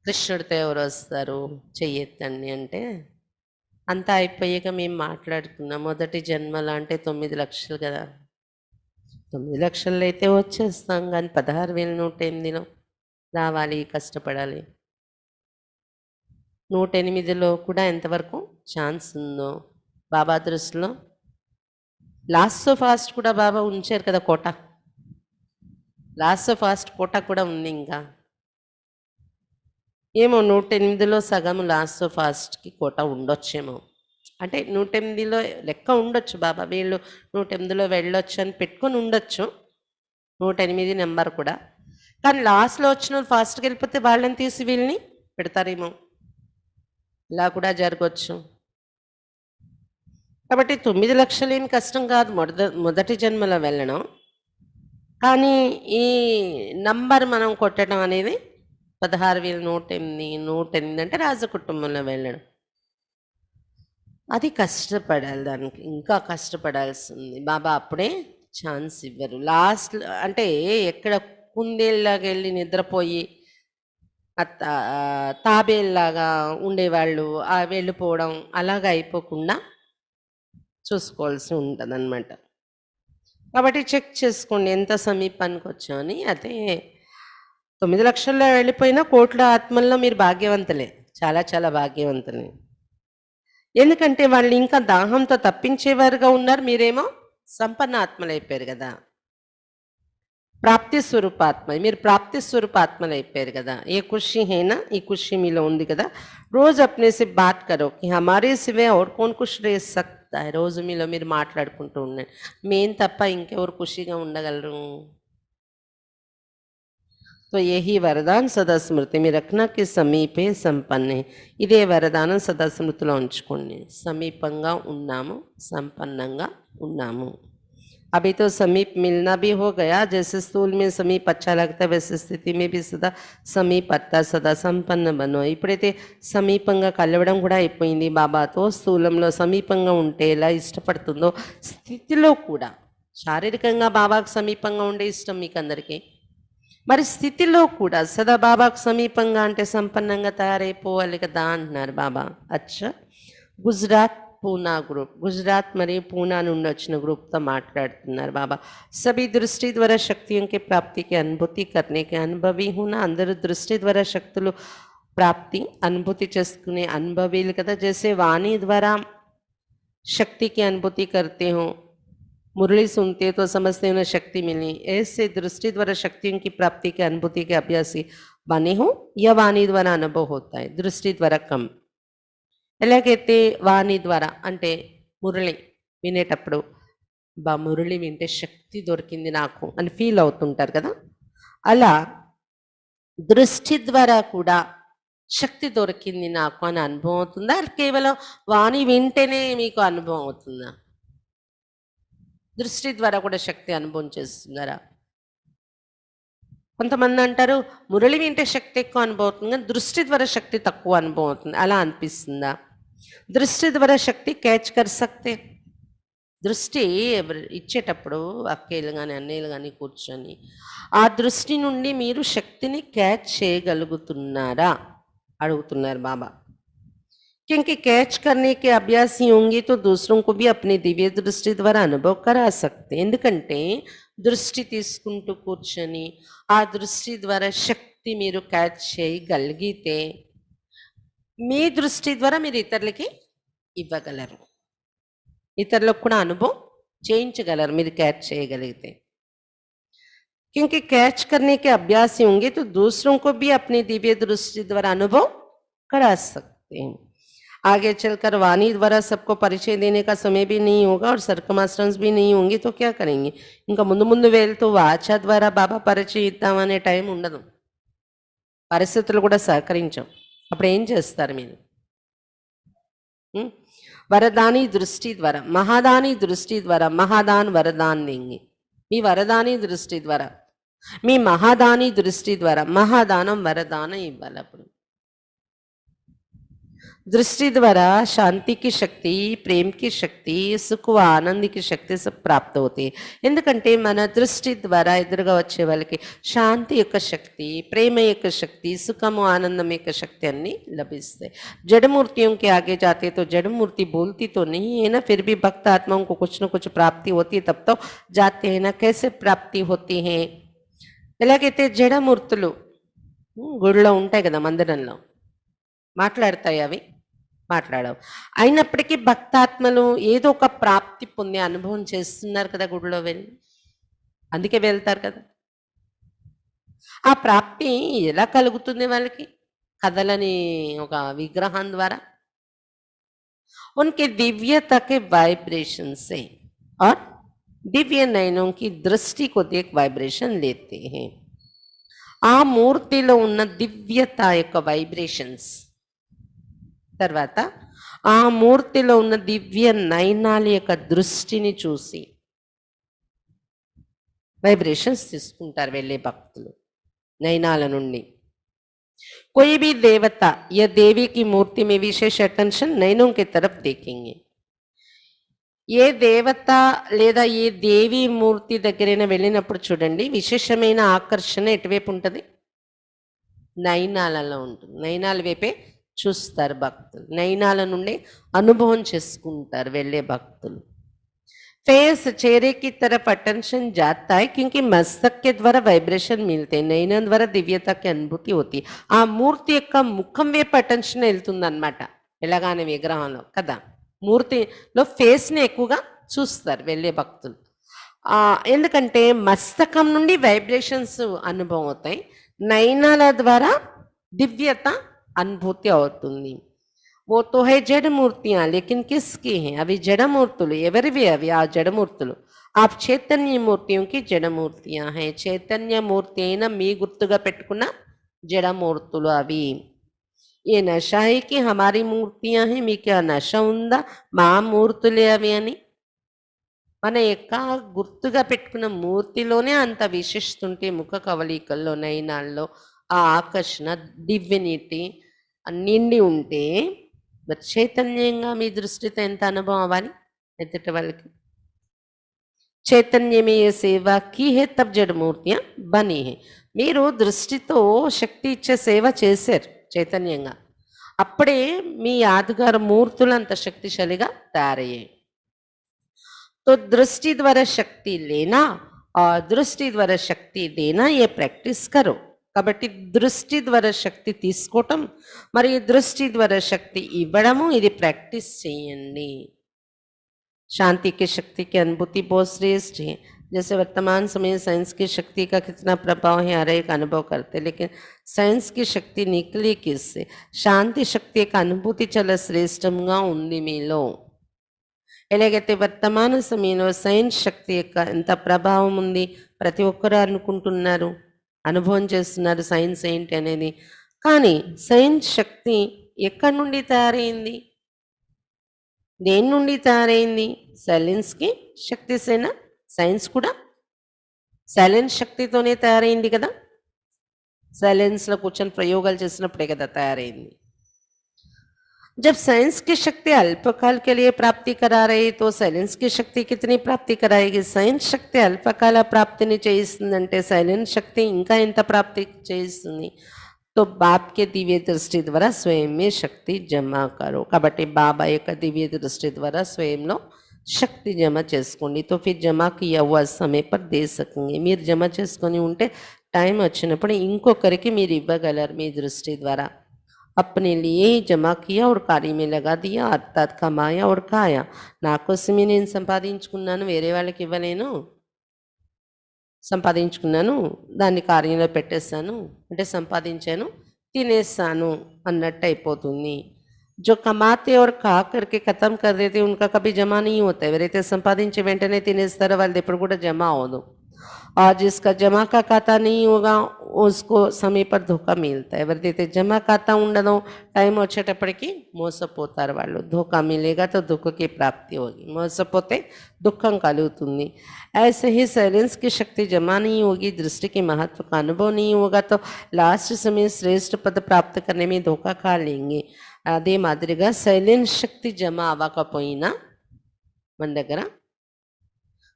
కృష్ణుడితో ఎవరు వస్తారు చెయ్యెత్తండి అంటే అంతా అయిపోయాక మేము మాట్లాడుకున్నాం. మొదటి జన్మలో అంటే 9 లక్షలు కదా, 9 లక్షల్లో అయితే వచ్చేస్తాం, కానీ 16,108లో రావాలి, కష్టపడాలి. 108లో కూడా ఎంతవరకు ఛాన్స్ ఉందో బాబా దృష్టిలో. లాస్ట్ సో ఫాస్ట్ కూడా బాబా ఉంచారు కదా కోట, లాస్ట్ సో ఫాస్ట్ కోట కూడా ఉంది. ఇంకా ఏమో 108లో సగం లాస్ట్ సో ఫాస్ట్కి కోట ఉండొచ్చేమో. అంటే 108లో లెక్క ఉండొచ్చు, బాబా వీళ్ళు 108లో వెళ్ళొచ్చు అని పెట్టుకొని ఉండొచ్చు, 108 నెంబర్ కూడా. కానీ లాస్ట్లో వచ్చిన వాళ్ళు ఫాస్ట్కి వెళ్ళిపోతే వాళ్ళని తీసి వీళ్ళని పెడతారేమో, ఇలా కూడా జరగవచ్చు. కాబట్టి 9 లక్షలు ఏం కష్టం కాదు మొదటి జన్మలో వెళ్ళడం. కానీ ఈ నంబర్ మనం కొట్టడం అనేది 16,108, 108 అంటే రాజకుటుంబంలో వెళ్ళడం, అది కష్టపడాలి, దానికి ఇంకా కష్టపడాల్సింది. బాబా అప్పుడే ఛాన్స్ ఇవ్వరు. లాస్ట్ అంటే ఎక్కడ కుందేళ్ళలాగా వెళ్ళి నిద్రపోయి తాబేల్లాగా ఉండేవాళ్ళు వెళ్ళిపోవడం అలాగా అయిపోకుండా చూసుకోవాల్సి ఉంటుంది అన్నమాట. కాబట్టి చెక్ చేసుకోండి ఎంత సమీపానికి వచ్చామని. అదే 9 లక్షల్లో వెళ్ళిపోయినా కోట్ల ఆత్మల్లో మీరు భాగ్యవంతులే, చాలా చాలా భాగ్యవంతులే. ఎందుకంటే వాళ్ళు ఇంకా దాహంతో తప్పించేవారుగా ఉన్నారు, మీరేమో సంపన్న ఆత్మలు అయిపోయారు కదా, ప్రాప్తి స్వరూపాత్మ, మీరు ప్రాప్తి స్వరూపాత్మలు అయిపోయారు కదా. ఏ ఖుషి హేనా, ఈ ఖుషి మీలో ఉంది కదా. రోజు అప్నే సే బాత్ కరో కి హమారే సివే ఔర్ కౌన్ ఖుష్ రహ్ సక్తా హై. రోజు మీలో మీరు మాట్లాడుకుంటూ ఉండండి, మేం తప్ప ఇంకెవరు ఖుషిగా ఉండగలరు. तो यही वरदान सदा स्मृति में रखना कि సమీపే సంపన్నే. ఇదే వరదానం సదా స్మృతిలో ఉంచుకోండి. సమీపంగా ఉన్నాము, సంపన్నంగా ఉన్నాము. अभी तो समीप मिलना भी हो गया, जैसे स्थूल में समीप अच्छा लगता है वैसे స్థితి में भी सदा సమీప్ అత్తా సదా సంపన్న బనో. ఇప్పుడైతే సమీపంగా కలవడం కూడా అయిపోయింది బాబాతో. స్థూలంలో సమీపంగా ఉంటే ఎలా ఇష్టపడుతుందో స్థితిలో కూడా, శారీరకంగా బాబాకు సమీపంగా ఉండే ఇష్టం మీకు అందరికీ, మరి స్థితిలో కూడా సదా బాబాకు సమీపంగా అంటే సంపన్నంగా తయారైపోవాలి కదా అంటున్నారు బాబా. అచ్చా, గుజరాత్ పూనా గ్రూప్, గుజరాత్ మరియు పూనా నుండి వచ్చిన గ్రూప్తో మాట్లాడుతున్నారు బాబా. సభీ దృష్టి ద్వారా శక్తికి ప్రాప్తికి అనుభూతి కర్నేకి అనుభవి హూనా. అందరూ దృష్టి ద్వారా శక్తులు ప్రాప్తి అనుభూతి చేసుకునే అనుభవీలు కదా. జैसे వాణి ద్వారా శక్తికి అనుభూతి करते हो, मुरली सुनते तो समझते उन्हें शक्ति मिली, ऐसे दृष्टि द्वारा शक्तियों की प्राप्ति के अनुभूति के अभ्यासी बने हो या वाणी द्वारा अनुभव होता है, दृष्टि द्वारा कम. ఎలాగైతే వాణి ద్వారా అంటే మురళి వినేటప్పుడు బా మురళి వింటే శక్తి దొరికింది నాకు అని ఫీల్ అవుతుంటారు కదా, అలా దృష్టి ద్వారా కూడా శక్తి దొరికింది నాకు అని అనుభవం అవుతుందా, కేవలం వాణి వింటేనే మీకు అనుభవం అవుతుందా? దృష్టి ద్వారా కూడా శక్తి అనుభవం చేస్తున్నారా? కొంతమంది అంటారు మురళి వింటే శక్తి ఎక్కువ అనుభవం అవుతుంది కానీ దృష్టి ద్వారా శక్తి తక్కువ అనుభవం అవుతుంది, అలా అనిపిస్తుందా? దృష్టి ద్వారా శక్తి క్యాచ్ కర్ సక్తే. దృష్టి ఇచ్చేటప్పుడు అక్కయ్యలు కానీ అన్నయ్యలు కానీ కూర్చొని ఆ దృష్టి నుండి మీరు శక్తిని క్యాచ్ చేయగలుగుతున్నారా అడుగుతున్నారు బాబా. क्योंकि कैच करने के अभ्यासी होंगे तो दूसरों को भी अपनी दिव्य दृष्टि द्वारा अनुभव करा सकते. ఎందుకంటే దృష్టి తీసుకుంటూ కూర్చొని ఆ దృష్టి ద్వారా శక్తి మీరు క్యాచ్ చేయగలిగితే మీ దృష్టి ద్వారా మీరు ఇతరులకి ఇవ్వగలరు, ఇతరులకు కూడా అనుభవం చేయించగలరు మీరు క్యాచ్ చేయగలిగితే. क्योंकि कैच करने के अभ्यासी होंगे तो दूसरों को भी अपनी दिव्य दृष्टि द्वारा अनुभव करा सकते हैं. आगे चलकर वाणी द्वारा सबको परिचय देने का समय भी नहीं होगा और सर्कमस्टेंस भी नहीं होंगी तो क्या करेंगे? ఇంకా ముందు ముందు వెళ్తూ వాచ ద్వారా బాబా పరిచయం ఇద్దామనే టైం ఉండదు, పరిస్థితులు కూడా సహకరించం, అప్పుడు ఏం చేస్తారు మీరు? వరదాని దృష్టి ద్వారా మహాదాని దృష్టి ద్వారా మహాదాన్ వరదాన్ దేంగే. మీ వరదాని దృష్టి ద్వారా మీ మహాదాని దృష్టి ద్వారా మహాదానం వరదానం ఇవ్వాలి. అప్పుడు दृष्टि द्वारा शांति की शक्ति, प्रेम की शक्ति, సుఖ ఆనంద की శక్తి सब प्राप्त होती है. ఎందుకంటే మన దృష్టి ద్వారా ఎదురుగా వచ్చే వాళ్ళకి శాంతి యొక్క శక్తి, ప్రేమ యొక్క శక్తి, సుఖము ఆనందం యొక్క శక్తి అన్ని లభిస్తాయి. जड़ मूर्तियों के आगे जाते तो जड़ मूर्ति बोलती तो नहीं है ना, फिर भी भक्त आत्माओं को कुछ न कुछ प्राप्ति होती है, तब तो जाते हैं ना. कैसे प्राप्ति होती है? ఎలాగైతే జడమూర్తులు గుడిలో ఉంటాయి కదా, మందిరంలో మాట్లాడతాయి, అవి మాట్లాడవు. అయినప్పటికీ భక్తాత్మలు ఏదో ఒక ప్రాప్తి పొందే అనుభవం చేస్తున్నారు కదా గుడిలో వెళ్ళి, అందుకే వెళ్తారు కదా. ఆ ప్రాప్తి ఎలా కలుగుతుంది వాళ్ళకి? కదలని ఒక విగ్రహం ద్వారా, उनके दिव्यता के वाइब्रेशन से और दिव्य नयनों की दृष्टि को देख वाइब्रेशन लेते हैं. ఆ మూర్తిలో ఉన్న దివ్యత యొక్క వైబ్రేషన్స్ తర్వాత ఆ మూర్తిలో ఉన్న దివ్య నయనాల యొక్క దృష్టిని చూసి వైబ్రేషన్స్ తీసుకుంటారు వెళ్ళే భక్తులు నయనాల నుండి. कोई भी देवता या देवी की मूर्ति में विशेष अटेंशन नयनों की तरफ देखेंगे. ఏ దేవత లేదా ఏ దేవి మూర్తి దగ్గరైనా వెళ్ళినప్పుడు చూడండి, విశేషమైన ఆకర్షణ ఎటువైపు ఉంటుంది? నయనాలలో ఉంటుంది. నయనాల వైపే చూస్తారు భక్తులు, నయనాల నుండి అనుభవం చేసుకుంటారు వెళ్ళే భక్తులు. फेस चेहरे की तरफ अटेंशन जाता है क्योंकि मस्तक के द्वारा वाइब्रेशन मिलते हैं, नयन द्वारा दिव्यता की अनुभूति होती है. ఆ మూర్తి యొక్క ముఖం వైపు అటెన్షన్ వెళ్తుంది అనమాట ఎలాగానే విగ్రహంలో కదా. మూర్తిలో ఫేస్ని ఎక్కువగా చూస్తారు వెళ్ళే భక్తులు. ఎందుకంటే మస్తకం నుండి వైబ్రేషన్స్ అనుభవం అవుతాయి, నయనాల ద్వారా దివ్యత అనుభూతి అవుతుంది. वो तो है जड़ मूर्तियां, लेकिन किसकी हैं? अभी जड़ मूर्तुలు ఎవరివి అవి? ఆ జడమూర్తులు आप చైతన్య మూర్తిयों की జడమూర్తిयां हैं. చైతన్య మూర్తి అయిన మీ గుర్తుగా పెట్టుకున్న జడమూర్తులు అవి. ఏ నశ है कि हमारी मूर्तियां हैं, మీకు ఆ నశ ఉందా మా మూర్తులే అవి అని? మన యొక్క గుర్తుగా పెట్టుకున్న మూర్తిలోనే అంత విశిష్టుంటే, ముఖ కవళికల్లో నయనాల్లో ఆ ఆకర్షణ డివినిటీ నిండి ఉంటే, మరి చైతన్యంగా మీ దృష్టితో ఎంత అనుభవం అవ్వాలి ఎదుటి వాళ్ళకి? చైతన్య में ये सेवा की है तब जड़ मूर्तियां बनी है. మీరు దృష్టితో శక్తి ఇచ్చే సేవ చేశారు చైతన్యంగా, అప్పుడే మీ యాదగారు మూర్తులు అంత శక్తిశాలిగా తయారయ్యాయి. तो दृष्टि द्वारा शक्ति लेना और दृष्टि द्वारा शक्ति देना ये प्रैक्टिस करो. కాబట్టి దృష్టి ద్వారా శక్తి తీసుకోవటం మరియు దృష్టి ద్వారా శక్తి ఇవ్వడము, ఇది ప్రాక్టీస్ చేయండి. शांति की शक्ति की अनुभूति बहुत श्रेष्ठ है. जैसे वर्तमान समय साइंस की शक्ति का कितना प्रभाव है हर एक अनुभव करते, लेकिन साइंस की शक्ति निकली किससे? శాంతి శక్తి యొక్క అనుభూతి చాలా శ్రేష్టంగా ఉంది మీలో. ఎలాగైతే వర్తమాన సమయంలో సైన్స్ శక్తి యొక్క ఎంత ప్రభావం ఉంది ప్రతి ఒక్కరు అనుకుంటున్నారు, అనుభవం చేస్తున్నారు సైన్స్ ఏంటి అనేది. కానీ సైన్స్ శక్తి ఎక్కడి నుండి తయారైంది? దేని నుండి తయారైంది? సైలెన్స్కి శక్తి సేన. సైన్స్ కూడా సైలెన్స్ శక్తితోనే తయారైంది కదా. సైలెన్స్లో కూర్చొని ప్రయోగాలు చేసినప్పుడే కదా తయారైంది. जब साइंस की शक्ति अल्पकाल के लिए प्राप्ति करा रही तो साइलेंस की शक्ति कितनी प्राप्ति कराएगी? साइंस శక్తి అల్పకాల ప్రాప్తిని చేయిస్తుందంటే సైలెన్స్ శక్తి ఇంకా ఎంత ప్రాప్తి చేయిస్తుంది? तो बाप के दिव्य दृष्टि द्वारा स्वयं में शक्ति जमा करो. కాబట్టి బాబా యొక్క దివ్య దృష్టి ద్వారా స్వయంలో శక్తి జమ చేసుకోండి. तो फिर जमा किया हुआ समय पर दे सकेंगे. మీరు జమ చేసుకొని ఉంటే టైం వచ్చినప్పుడు ఇంకొకరికి మీరు ఇవ్వగలరు మీ దృష్టి ద్వారా. अपने लिए ही जमा किया और कार्य में लगा दिया, अर्थात कमाया और खाया. నా కోసమే నేను సంపాదించుకున్నాను, వేరే వాళ్ళకి ఇవ్వలేను. సంపాదించుకున్నాను, దాన్ని కార్యంలో పెట్టేస్తాను అంటే సంపాదించాను తినేస్తాను అన్నట్టు అయిపోతుంది. जो कमाते और खा करके खत्म कर देते उनका कभी जमा नहीं होता. ఎవరైతే సంపాదించి వెంటనే తినేస్తారో వాళ్ళది ఎప్పుడు కూడా జమ అవ్వదు. और जिसका जमा का खाता नहीं होगा उसको समय पर धोखा मिलता है. ఎవరిదైతే జమా ఖాతా ఉండదో టైం వచ్చేటప్పటికి మోసపోతారు వాళ్ళు. ధోకా मिलेगा तो दुख की प्राप्ति होगी. మోసపోతే దుఃఖం కలుగుతుంది. ऐसे ही साइलेंस की शक्ति जमा नहीं होगी, दृष्टि के महत्व का अनुभव नहीं होगा तो लास्ट समय श्रेष्ठ पद प्राप्त करने में धोखा खा लेंगे. అదే మాదిరిగా సైలెంట్ శక్తి జమ అవ్వకపోయినా మన దగ్గర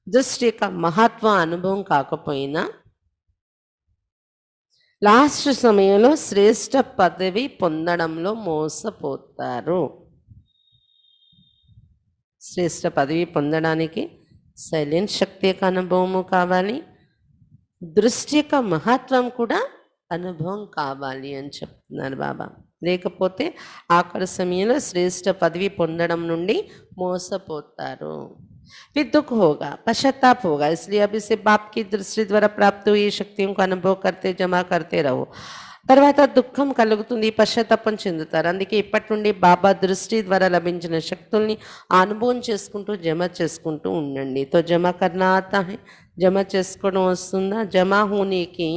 దృష్టి యొక్క మహత్వ అనుభవం కాకపోయినా లాస్ట్ సమయంలో శ్రేష్ట పదవి పొందడంలో మోసపోతారు. శ్రేష్ట పదవి పొందడానికి సైలెంట్ శక్తి యొక్క అనుభవము కావాలి, దృష్టి యొక్క మహత్వం కూడా అనుభవం కావాలి అని చెప్తున్నారు బాబా. లేకపోతే ఆఖరి సమయంలో శ్రేష్ట పదవి పొందడం నుండి మోసపోతారు. फिर दुख होगा, पश्चाताप होगा, इसलिए अब इसे बाप की दृष्टि द्वारा प्राप्त हुई शक्तियों का अनुभव करते जमा करते रहो. తర్వాత దుఃఖం కలుగుతుంది, పశ్చాత్తాపం చెందుతారు. అందుకే ఇప్పటి నుండి బాబా దృష్టి ద్వారా లభించిన శక్తుల్ని అనుభవం చేసుకుంటూ జమ చేసుకుంటూ ఉండండి. తో జమ కర్నా ఆతా హై, జమ చేసుకోవడం వస్తుందా? జమా హోనేకి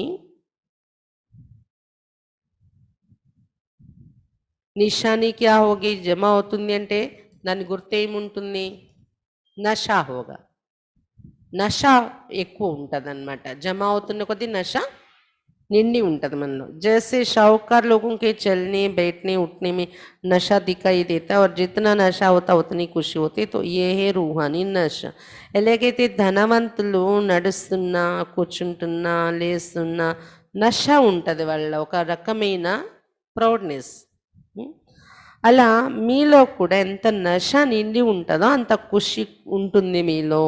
నిషాని క్యా హోగి? జమ అవుతుంది అంటే దాని గుర్తు ఏముంటుంది? నష హోగా. నష ఎక్కువ ఉంటుంది అనమాట. జమ అవుతున్న కొద్దీ నష निंडी ఉంటుంది మనలో. जैसे शाहूकार लोगों के चलने बैठने उठने में नशा दिखाई देता है और जितना नशा होता उतनी खुशी होती, तो ये है रूहानी नशा. ఎలాగైతే ధనవంతులు నడుస్తున్నా కూర్చుంటున్నా లేస్తున్నా నష ఉంటుంది వాళ్ళ, ఒక రకమైన ప్రౌడ్నెస్. అలా మీలో కూడా ఎంత నష నిండి ఉంటుందో అంత ఖుషి ఉంటుంది మీలో.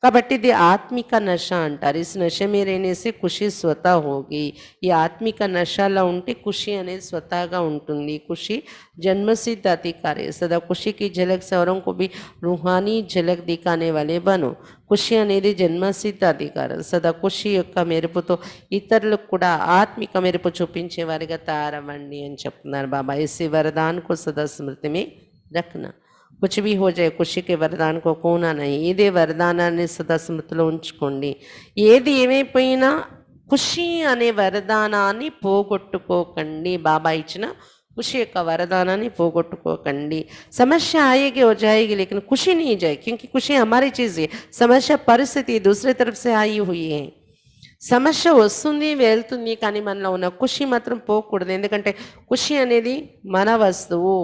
కాబట్టి ఇది ఆత్మిక నష అంటారు. ఇస్ నష में रहने से खुशी स्वतः होगी. ఈ ఆత్మిక నషలో ఉంటే ఖుషి అనేది స్వతహాగా ఉంటుంది. ఖుషి जन्मसिद्ध अधिकार है. सदा खुशी की झलक से औरों को भी रूहानी झलक दिखाने वाले बनो. ఖుషి అనేది జన్మసిద్ధ అధికారం. సదా ఖుషి యొక్క మెరుపుతో ఇతరులకు కూడా ఆత్మిక మెరుపు చూపించే వారిగా తయారవ్వండి అని చెప్తున్నారు బాబా. ఇసి వరదాన్ को सदा स्मृति में रखना. कुछ भी हो जाए खुशी के वरदान को खोना नहीं. ఇదే వరదానాన్ని సదా స్మృతిలో ఉంచుకోండి. ఏది ఏమైపోయినా ఖుషి అనే వరదానాన్ని పోగొట్టుకోకండి. బాబా ఇచ్చిన खुशी का वरदानाన్ని పోగొట్టుకోకండి. సమస్య आएगी हो जाएगी लेकिन खुशी नहीं जाए, क्योंकि खुशी हमारी चीज़ है. సమస్య పరిస్థితి दूसरी तरफ से आई हुई है. సమస్య వస్తుంది వెళ్తుంది, కానీ మనలో ఉన్న ఖుషి మాత్రం పోకూడదు. ఎందుకంటే ఖుషి అనేది మన వస్తువు,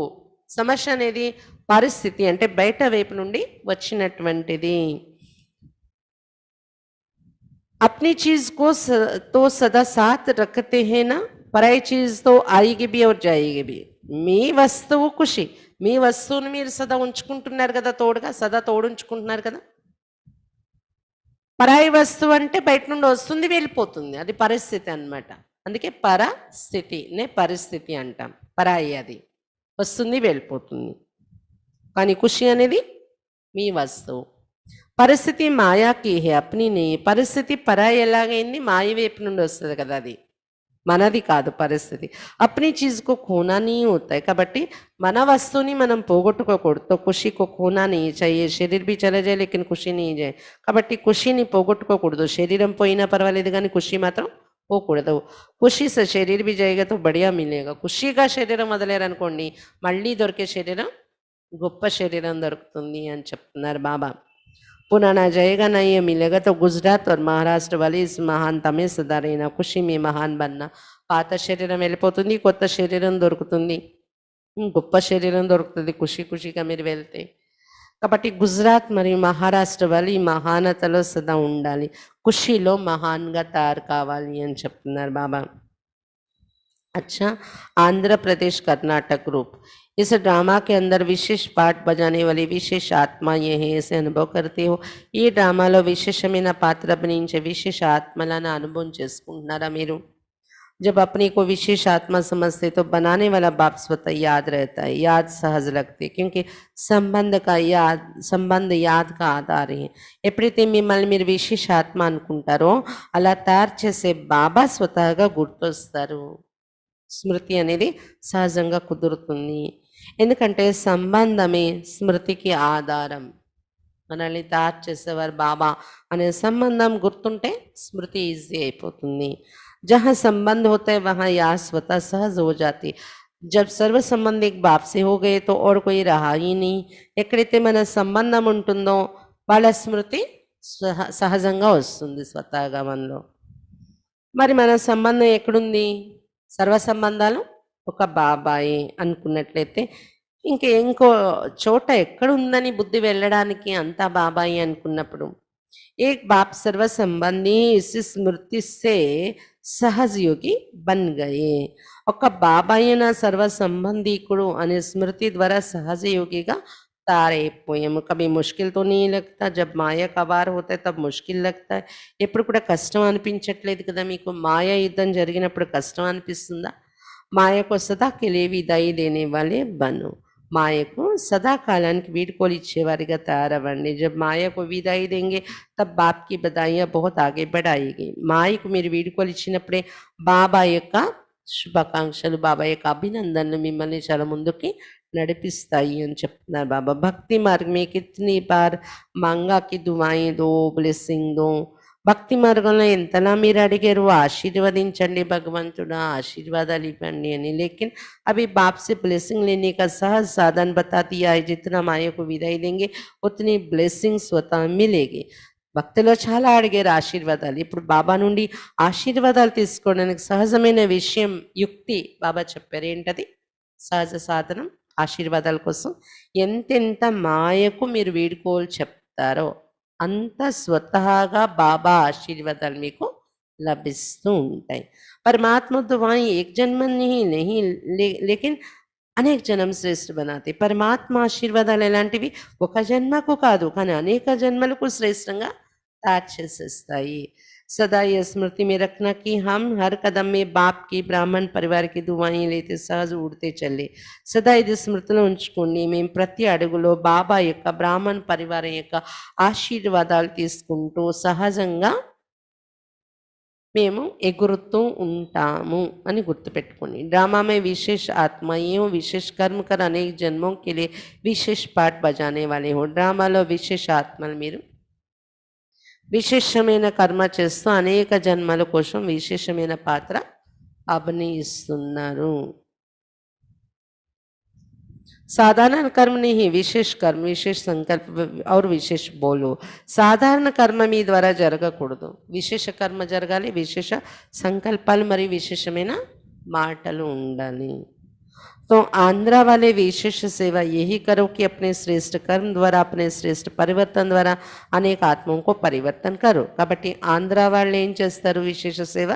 సమస్య అనేది పరిస్థితి, అంటే బయట వైపు నుండి వచ్చినటువంటిది. अपनी चीज को तो सदा साथ रखते हैं ना, పరాయి చీజ్ తో ఆయిగి బి और जाएगी भी. మీ వస్తువు ఖుషి, మీ వస్తువుని మీరు సదా ఉంచుకుంటున్నారు కదా, తోడుగా సదా తోడుంచుకుంటున్నారు కదా. పరాయి వస్తువు అంటే బయట నుండి వస్తుంది వెళ్ళిపోతుంది, అది పరిస్థితి అన్నమాట. అందుకే పరస్థితినే పరిస్థితి అంటాం. పరాయి అది వస్తుంది వెళ్ళిపోతుంది, కానీ ఖుషి అనేది మీ వస్తువు. పరిస్థితి మాయాకి హే అప్ని. పరిస్థితి పరాయి ఎలాగైంది? మాయ వైపు నుండి వస్తుంది కదా, అది మనది కాదు పరిస్థితి. అప్ని చీజ్కు ఖోనా నీ అవుతాయి. కాబట్టి మన వస్తువుని మనం పోగొట్టుకోకూడదు. తో ఖుషికు ఖోనా నీ చాయే. శరీర్ బి చలే జాయే లేకిన్ ఖుషి నీ జాయే. కాబట్టి ఖుషిని పోగొట్టుకోకూడదు. శరీరం పోయినా పర్వాలేదు కానీ ఖుషి మాత్రం పోకూడదు. ఖుషి సే శరీర్ బి జాయేగా తో బడియా మిలేగా. ఖుషిగా శరీరం వదిలేరనుకోండి, మళ్ళీ దొరికే శరీరం గొప్ప శరీరం దొరుకుతుంది అని చెప్తున్నారు బాబా. पुराना जाएगा ना ये मिलेगा. तो गुजरात और महाराष्ट्र वाली इस महानता में सदा रहना, खुशी में महान बनना. పాత శరీరం వెళ్ళిపోతుంది, కొత్త శరీరం దొరుకుతుంది, గొప్ప శరీరం దొరుకుతుంది ఖుషిగా మీరు వెళ్తే. కాబట్టి గుజరాత్ మరియు మహారాష్ట్ర వాళ్ళు ఈ మహానతలో సదా ఉండాలి, ఖుషిలో మహాన్గా తయారు కావాలి అని చెప్తున్నారు బాబా. अच्छा, आंध्र प्रदेश कर्नाटक ग्रुप. इस ड्रामा के अंदर विशेष पाठ बजाने वाली विशेष आत्मा ये है, ऐसे अनुभव करते हो. ఈ డ్రామాలో విశేషమైన పాత్ర అభినయించే విశేష ఆత్మలను అనుభవం చేసుకుంటున్నారా మీరు? जब अपने को विशेष आत्मा समझते तो बनाने वाला बाप स्वतः याद रहता है, याद सहज लगती है, क्योंकि సంబంధ యాద్ का ఆధార है. ఎప్పుడైతే మిమ్మల్ని మీరు విశేష ఆత్మ అనుకుంటారో అలా తయారు చేసే బాబా స్వతహాగా గుర్తొస్తారు. స్మృతి అనేది సహజంగా కుదురుతుంది. ఎందుకంటే సంబంధమే స్మృతికి ఆధారం. మనల్ని తయారు చేసేవారు బాబా అనే సంబంధం గుర్తుంటే స్మృతి ఈజీ అయిపోతుంది. जहाँ संबंध होता है वहाँ याद स्वतः सहज हो जाती. जब सर्व संबंध एक बाप से हो गए तो और कोई रहा ही नहीं. ఎక్కడైతే మన సంబంధం ఉంటుందో వాళ్ళ స్మృతి సహజంగా వస్తుంది స్వతహాగా మనలో. మరి మన సంబంధం ఎక్కడుంది? సర్వ సంబంధాలు ఒక బాబాయి అనుకున్నట్లయితే ఇంకో చోట ఎక్కడుందని బుద్ధి వెళ్ళడానికి అంతా బాబాయి అనుకున్నప్పుడు एक बाप सर्व संबंधी इस स्मृति से సహజ్ యోగి బన్ గయే ఒక బాబా అయిన సర్వ సంబంధీకుడు అనే స్మృతి ద్వారా సహజ యోగిగా తారైపోయాము కभी मुश्किल तो नहीं लगता जब माया का वार होता है तब मुश्किल लगता है ఎప్పుడు కూడా కష్టం అనిపించట్లేదు కదా మీకు మాయా యుద్ధం జరిగినప్పుడు కష్టం అనిపిస్తుందా మాయకు సదా కెలిए విదాయి देने वाले बनो మాయకు సదాకాలానికి వీడ్కోలు ఇచ్చేవారిగా తయారవ్వండి जब माया को विदाई देंगे तब बाप की बधाइयाँ बहुत आगे बढ़ाएगी మాయకు మీరు వీడ్కోలు ఇచ్చినప్పుడే బాబా యొక్క శుభాకాంక్షలు బాబా యొక్క అభినందనలు మిమ్మల్ని చాలా ముందుకి నడిపిస్తాయి అని చెప్తున్నారు బాబా భక్తి మార్గ में कितनी बार मांगा कि दुआएं दो ब्लेसिंग दो భక్తి మార్గంలో ఎంతలా మీరు అడిగారు ఆశీర్వదించండి భగవంతుడా ఆశీర్వాదాలు ఇవ్వండి అని लेकिन अभी बाप से ब्लेसिंग लेने का सहज साधन बता दिया है जितना माया को विदाई देंगे उतनी ब्लेसिंग स्वतः मिलेगी భక్తిలో చాలా అడిగారు ఆశీర్వాదాలు ఇప్పుడు బాబా నుండి ఆశీర్వాదాలు తీసుకోవడానికి సహజమైన విషయం యుక్తి బాబా చెప్పారు ఏంటది సహజ సాధనం ఆశీర్వాదాల కోసం ఎంతెంత మాయకు మీరు వీడుకోలు చెప్తారో అంత స్వతహాగా బాబా ఆశీర్వాదాలు మీకు లభిస్తూ ఉంటాయి परमात्मा तो वहाँ एक जन्म नहीं लेकिन అనేక జన్మ శ్రేష్ఠ బనాతే పరమాత్మ ఆశీర్వాదాలు ఎలాంటివి ఒక జన్మకు కాదు కానీ అనేక జన్మలకు శ్రేష్టంగా తయారు చేసేస్తాయి सदा ये स्मृति में रखना कि हम हर कदम में बाप की ब्राह्मण परिवार की दुआएं लेते सहज उड़ते चले सदा ఇది స్మృతిలో ఉంచుకోండి మేము ప్రతి అడుగులో బాబా యొక్క బ్రాహ్మణ పరివారం యొక్క ఆశీర్వాదాలు తీసుకుంటూ సహజంగా మేము ఎగురుతూ ఉంటాము అని గుర్తుపెట్టుకోండి ड्रामा में विशेष आत्माएं विशेष कर्म कर अनेक जन्मों के लिए विशेष पाठ बजाने वाले हो ड्रामाలో విశేష ఆత్మలు మీరు విశేషమైన కర్మ చేస్తూ అనేక జన్మల కోసం విశేషమైన పాత్ర అభినయిస్తున్నారు साधारण कर्म नहीं विशेष कर्म विशेष संकल्प और विशेष बोलो సాధారణ కర్మ మీ ద్వారా జరగకూడదు విశేష కర్మ జరగాలి విశేష సంకల్పాలు మరియు విశేషమైన మాటలు ఉండాలి तो आंध्रा वाले विशेष सेवा यही करो कि अपने श्रेष्ठ कर्म द्वारा अपने श्रेष्ठ परिवर्तन द्वारा अनेक आत्माओं को परिवर्तन करो కాబట్టి ఆంధ్ర వాళ్ళు ఏం చేస్తారు విశేష సేవ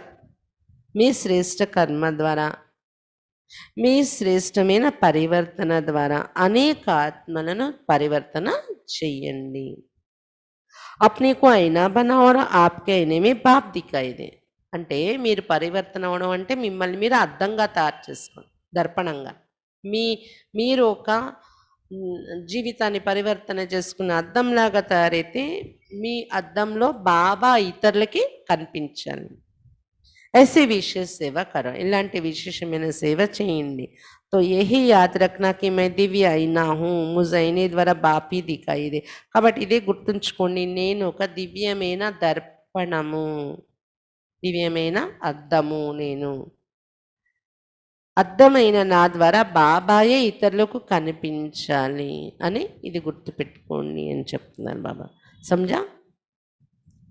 మీ శ్రేష్ఠ కర్మ ద్వారా మీ శ్రేష్టమైన పరివర్తన ద్వారా అనేక ఆత్మలను పరివర్తన చెయ్యండి अपने को आईना बना और आपके आईने में बाप दिखाई दे అంటే మీరు పరివర్తన అవడం అంటే మిమ్మల్ని మీరు అద్దంగా తయారు చేసుకోండి దర్పణంగా మీరు ఒక జీవితాన్ని పరివర్తన చేసుకున్న అద్దంలాగా తయారైతే మీ అద్దంలో బాబా ఇతరులకి కనిపించాలి ऐसे विशेष सेवा करो इलांటి విశేషమైన సేవ చేయండి तो यही याद रखना कि मैं दिव्य आईना हूँ मुझ आईने द्वारा बाप ही दिखाई दे కాబట్టి ఇదే గుర్తుంచుకోండి నేను ఒక దివ్యమైన దర్పణము దివ్యమైన అద్దము నేను అద్దమైన నా ద్వారా బాబాయే ఇతరులకు కనిపించాలి అని ఇది గుర్తుపెట్టుకోండి అని చెప్తున్నారు బాబా సమझा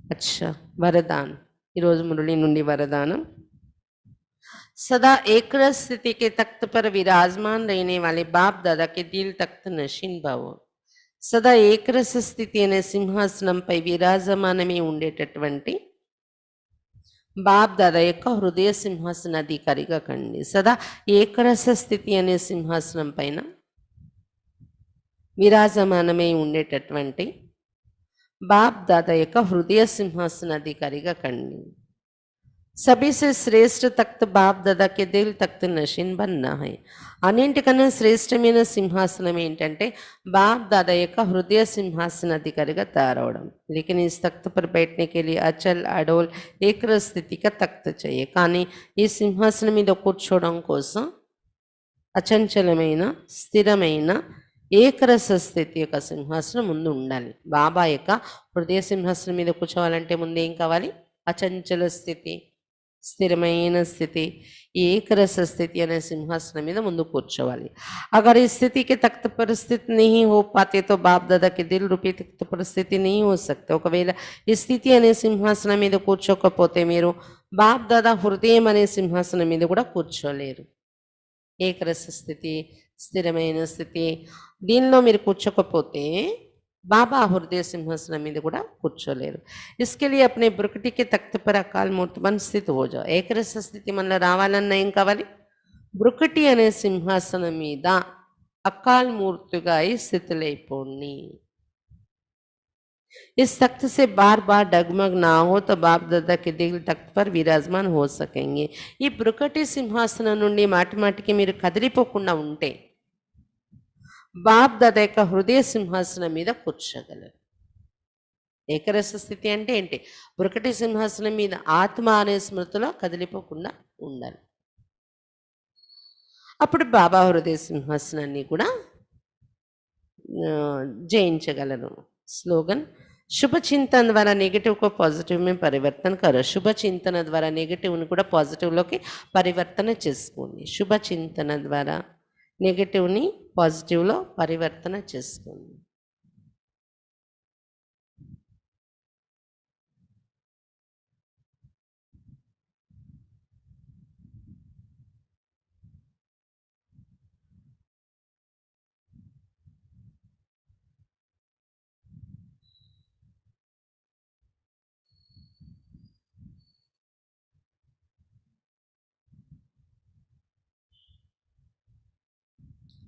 अच्छा वरदान ఈరోజు మురళి నుండి వరదానం सदा एक रस स्थिति के तख्त पर विराजमान रहने वाले बाप दादा के दिल तख्त नशीन भाव सदा एक रस స్థితి అనే సింహాసనంపై విరాజమానమే ఉండేటటువంటి బాప్ దాదా యొక్క హృదయ సింహాసనాధికారిగా కండి సదా ఏకరస స్థితి అనే సింహాసనం పైన విరాజమానమై ఉండేటటువంటి बाप दादा యొక్క హృదయ సింహాసనాధికారిగా కండి सभी से श्रेष्ठ तख्त बाप दादा के दिल तख्त नशीन बनना है అన్నింటికన్నా శ్రేష్టమైన సింహాసనం ఏంటంటే బాప్ దాదా యొక్క హృదయ సింహాసనాధికారిగా తయారవడం लेकिन इस तख्त पर बैठने के लिए अचल अडोल ఏకరస స్థితి का तख्त चाहिए కానీ ఈ సింహాసనం మీద కూర్చోవడం కోసం అచంచలమైన స్థిరమైన ఏకరస స్థితి యొక్క సింహాసనం ముందు ఉండాలి బాబా యొక్క హృదయ సింహాసనం మీద కూర్చోవాలంటే ముందు ఏం కావాలి అచంచల స్థితి స్థిరమైన స్థితి ఏకరస స్థితి అనే సింహాసనం మీద ముందు కూర్చోవాలి अगर इस स्थिति के तख्त पर स्थित नहीं हो पाते तो बाप दादा के दिल रूपी तख्त पर स्थिति नहीं हो सकते ఒకవేళ ఈ స్థితి అనే సింహాసనం మీద కూర్చోకపోతే మీరు బాప్ దాదా హృదయం అనే సింహాసనం మీద కూడా కూర్చోలేరు ఏకరస స్థితి, స్థిరమైన స్థితి. దీనిలో మీరు కూర్చోకపోతే बाबा हृदय सिंहासन మీద కూడా కూర్చోలేరు. इसके लिए अपने ब्रुकुटी के तख्त पर अकाल मूर्ति मन स्थित हो जाओ. ఏకరస స్థితి మనలో రావాలన్నా ఏం కావాలి? బ్రుకుటి అనే సింహాసనం మీద అకాల్ మూర్తిగా ఈ స్థితిలైపోండి. इस तख्त से बार बार डगमग ना हो तो बाप दादा के दिल तख्त पर विराजमान हो सकेंगे. ఈ బ్రుకుటి సింహాసనం నుండి మాటి మాటికి మీరు కదిలిపోకుండా ఉంటే బాప్ దాదా యొక్క హృదయ సింహాసనం మీద కూర్చోగలరు. ఏకరస స్థితి అంటే ఏంటి? బ్రుకుటి సింహాసనం మీద ఆత్మ అనే స్మృతిలో కదిలిపోకుండా ఉండాలి. అప్పుడు బాబా హృదయ సింహాసనాన్ని కూడా జయించగలరు. స్లోగన్ शुभ चिंतन द्वारा नेगेटिव को पॉजिटिव में परिवर्तन करो. शुभ चिंतन द्वारा नेगेटिव కూడా పాజిటివ్లోకి పరివర్తన చేసుకోండి. శుభ చింతన ద్వారా నెగటివ్ని పాజిటివ్లో పరివర్తన చేసుకోండి.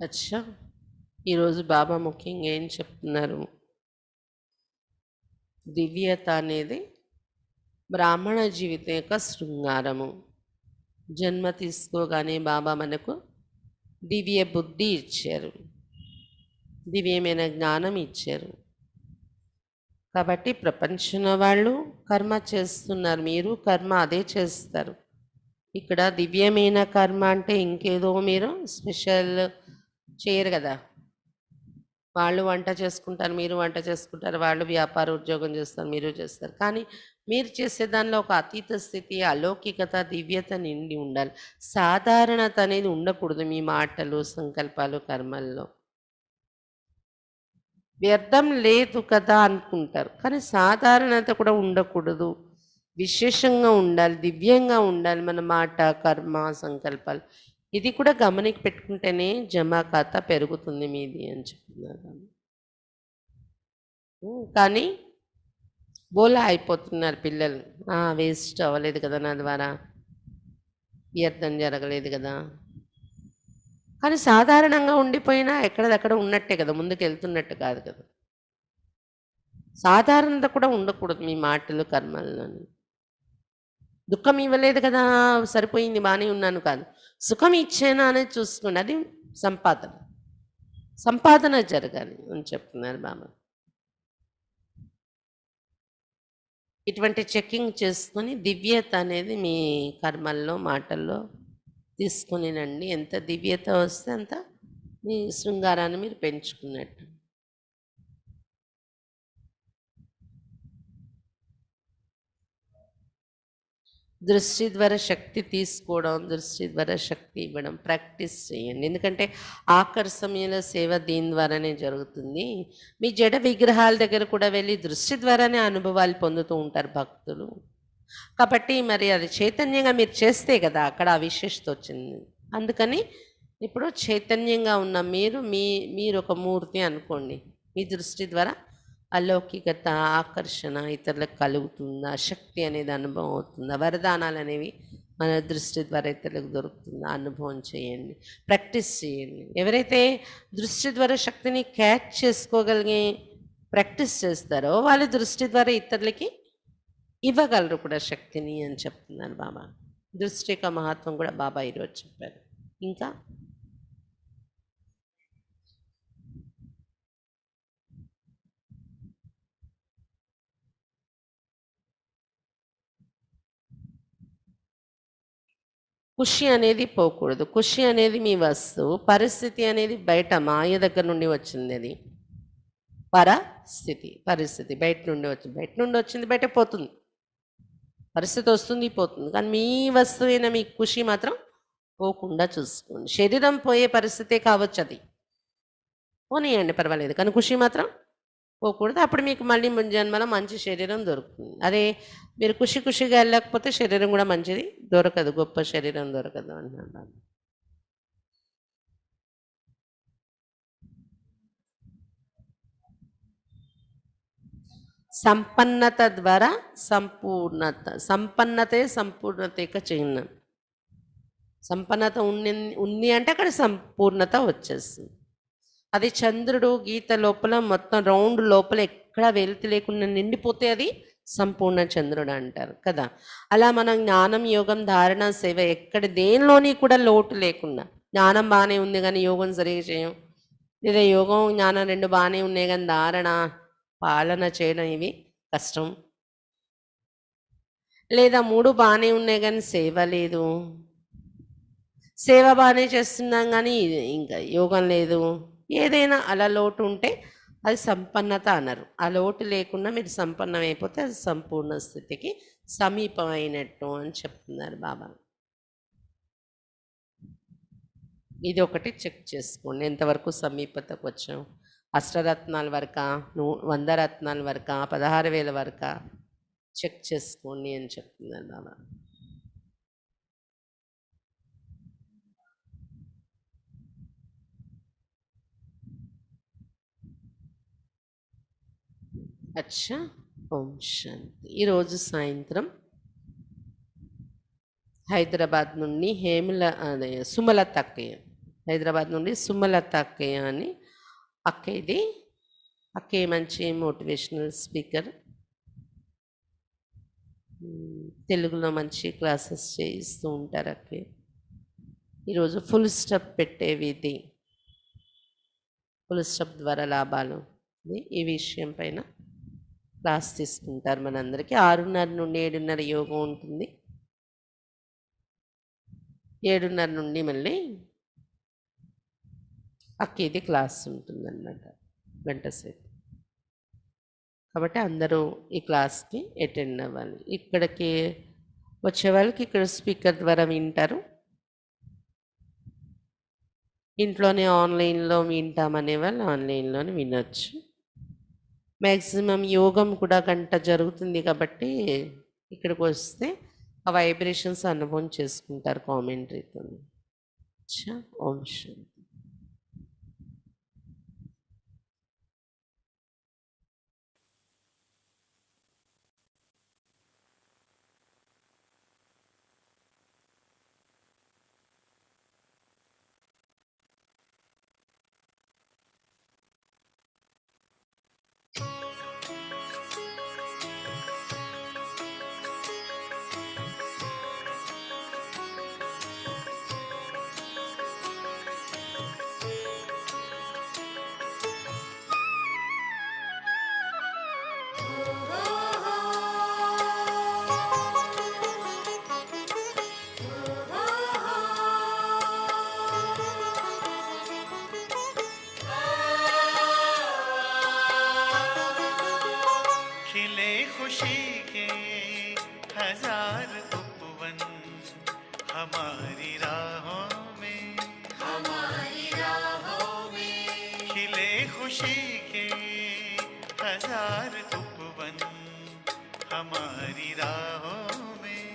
అచ్చా, ఈరోజు బాబా ముఖ్యంగా ఏం చెప్తున్నారు? దివ్యత అనేది బ్రాహ్మణ జీవితం యొక్క శృంగారము. జన్మ తీసుకోగానే బాబా మనకు దివ్య బుద్ధి ఇచ్చారు, దివ్యమైన జ్ఞానం ఇచ్చారు. కాబట్టి ప్రపంచంలో వాళ్ళు కర్మ చేస్తున్నారు, మీరు కర్మ అదే చేస్తారు. ఇక్కడ దివ్యమైన కర్మ అంటే ఇంకేదో మీరు స్పెషల్ చేయరు కదా. వాళ్ళు వంట చేసుకుంటారు, మీరు వంట చేసుకుంటారు, వాళ్ళు వ్యాపార ఉద్యోగం చేస్తారు, మీరు చేస్తారు. కానీ మీరు చేసే దానిలో ఒక అతీత స్థితి, అలౌకికత, దివ్యత నిండి ఉండాలి. సాధారణత అనేది ఉండకూడదు మీ మాటలు, సంకల్పాలు, కర్మల్లో. వ్యర్థం లేదు కదా అనుకుంటారు, కానీ సాధారణత కూడా ఉండకూడదు. విశేషంగా ఉండాలి, దివ్యంగా ఉండాలి మన మాట, కర్మ, సంకల్పాలు. ఇది కూడా గమనికి పెట్టుకుంటేనే జమా ఖాతా పెరుగుతుంది మీది అని చెప్తున్నారు. కానీ బోలా అయిపోతున్నారు పిల్లలు. వేస్ట్ అవ్వలేదు కదా నా ద్వారా, వ్యర్థం జరగలేదు కదా. కానీ సాధారణంగా ఉండిపోయినా ఎక్కడదక్కడ ఉన్నట్టే కదా, ముందుకు వెళ్తున్నట్టు కాదు కదా. సాధారణత కూడా ఉండకూడదు మీ మాటలు, కర్మల్లోని. దుఃఖం ఇవ్వలేదు కదా, సరిపోయింది, బాగానే ఉన్నాను కాదు. సుఖం ఇచ్చేనా అనేది చూసుకోండి, అది సంపాదన. సంపాదన జరగాలి అని చెప్తున్నారు బాబా. ఇటువంటి చెక్కింగ్ చేసుకొని దివ్యత అనేది మీ కర్మల్లో, మాటల్లో తీసుకునినండి. ఎంత దివ్యత వస్తే అంత మీ శృంగారాన్ని మీరు పెంచుకున్నట్టు. దృష్టి ద్వారా శక్తి తీసుకోవడం, దృష్టి ద్వారా శక్తి ఇవ్వడం ప్రాక్టీస్ చేయండి. ఎందుకంటే ఆఖరి సమయంలో సేవ దీని ద్వారానే జరుగుతుంది. మీ జడ విగ్రహాల దగ్గర కూడా వెళ్ళి దృష్టి ద్వారానే అనుభవాలు పొందుతూ ఉంటారు భక్తులు. కాబట్టి మరి అది చైతన్యంగా మీరు చేస్తే కదా అక్కడ ఆ విశేషత వచ్చింది. అందుకని ఇప్పుడు చైతన్యంగా ఉన్న మీరు ఒక మూర్తి అనుకోండి. మీ దృష్టి ద్వారా అలౌకికత, ఆకర్షణ ఇతరులకు కలుగుతుందా, శక్తి అనేది అనుభవం అవుతుందా, వరదానాలు అనేవి మన దృష్టి ద్వారా ఇతరులకు దొరుకుతుందా, అనుభవం చేయండి, ప్రాక్టీస్ చేయండి. ఎవరైతే దృష్టి ద్వారా శక్తిని క్యాచ్ చేసుకోగలిగే ప్రాక్టీస్ చేస్తారో వాళ్ళ దృష్టి ద్వారా ఇతరులకి ఇవ్వగలరు కూడా శక్తిని అని చెప్తున్నారు బాబా. దృష్టి యొక్క మహత్వం కూడా బాబా ఈరోజు చెప్పారు. ఇంకా ఖుషి అనేది పోకూడదు. ఖుషి అనేది మీ వస్తువు, పరిస్థితి అనేది బయట మాయ దగ్గర నుండి వచ్చింది. అది పరిస్థితి బయట నుండి వచ్చింది బయట పోతుంది. పరిస్థితి వస్తుంది, పోతుంది. కానీ మీ వస్తువైన మీ ఖుషి మాత్రం పోకుండా చూసుకోండి. శరీరం పోయే పరిస్థితే కావచ్చు, అది పోనీయండి పర్వాలేదు, కానీ ఖుషి మాత్రం పోకూడదు. అప్పుడు మీకు మళ్ళీ జన్మలో మంచి శరీరం దొరుకుతుంది. అదే మీరు ఖుషిగా వెళ్ళకపోతే శరీరం కూడా మంచిది దొరకదు, గొప్ప శరీరం దొరకదు అంటున్నాను. సంపన్నత ద్వారా సంపూర్ణత, సంపన్నతే సంపూర్ణతక చిహ్నం. సంపన్నత ఉంది అంటే అక్కడ సంపూర్ణత వచ్చేస్తుంది. అది చంద్రుడు గీత లోపల మొత్తం రౌండ్ లోపల ఎక్కడ వెలితి లేకుండా నిండిపోతే అది సంపూర్ణ చంద్రుడు అంటారు కదా. అలా మనం జ్ఞానం, యోగం, ధారణ, సేవ ఎక్కడ దేనిలోని కూడా లోటు లేకుండా, జ్ఞానం బాగానే ఉంది కానీ యోగం సరిగా చేయం, లేదా యోగం జ్ఞానం రెండు బాగానే ఉన్నాయి కానీ ధారణ పాలన చేయడం ఇవి కష్టం, లేదా మూడు బాగానే ఉన్నాయి కానీ సేవ లేదు, సేవ బాగానే చేస్తున్నాం కానీ ఇంకా యోగం లేదు, ఏదైనా అలా లోటు ఉంటే అది సంపన్నత అన్నారు. ఆ లోటు లేకుండా మీరు సంపన్నమైపోతే అది సంపూర్ణ స్థితికి సమీపమైనట్టు అని చెప్తున్నారు బాబా. ఇది ఒకటి చెక్ చేసుకోండి, ఎంతవరకు సమీపతకు వచ్చాం. అష్టరత్నాల వరకా, 100 రత్నాల వరకా, 16,000 వరకా చెక్ చేసుకోండి అని చెప్తున్నారు బాబా. అచ్చా, ఓం శాంతి. ఈరోజు సాయంత్రం హైదరాబాద్ నుండి సుమలత అక్కయ్య, హైదరాబాద్ నుండి సుమలత అక్కయ్య అని అక్కయ్యది. అక్కయ్య మంచి మోటివేషనల్ స్పీకర్, తెలుగులో మంచి క్లాసెస్ చేయిస్తూ ఉంటారు అక్కయ్య. ఈరోజు ఫుల్ స్టాప్ పెట్టే విధి, ఫుల్ స్టాప్ ద్వారా లాభాలు, ఈ విషయం పైన క్లాస్ తీసుకుంటారు మనందరికీ. 6:30 నుండి 7:30 యోగం ఉంటుంది. 7:30 నుండి మళ్ళీ అక్కది క్లాస్ ఉంటుందన్నమాట, గంట సేపు. కాబట్టి అందరూ ఈ క్లాస్కి అటెండ్ అవ్వాలి. ఇక్కడికి వచ్చే వాళ్ళకి ఇక్కడ స్పీకర్ ద్వారా వింటారు, ఇంట్లోనే ఆన్లైన్లో వింటామనే వాళ్ళు ఆన్లైన్లోనే వినొచ్చు. మ్యాక్సిమం యోగం కూడా గంట జరుగుతుంది కాబట్టి ఇక్కడికి వస్తే ఆ వైబ్రేషన్స్ అనుభవం చేసుకుంటారు కామెంటరీతో. ఓం శాంతి. खुशी के 1000 उपवन हमारी राहों में, हमारी राहों में खिले खुशी के 1000 उपवन हमारी राहों में,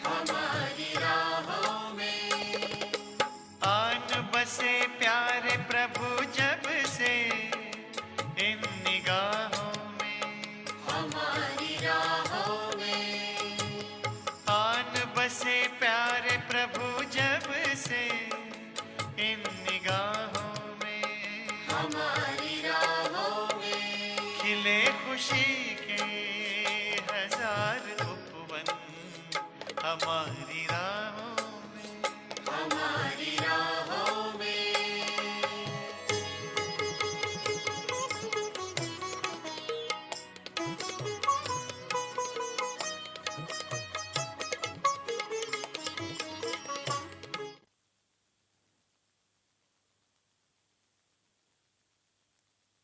हमारी राहों में आन बसे प्यारे प्रभु जब से इन निगाहों में, हमारी राहों में आन बसे प्यारे प्रभु जब से इन निगाहों में, हमारी राहों में खिले खुशी के 1000 उपवन हमारी राहों में, हमारी राहों में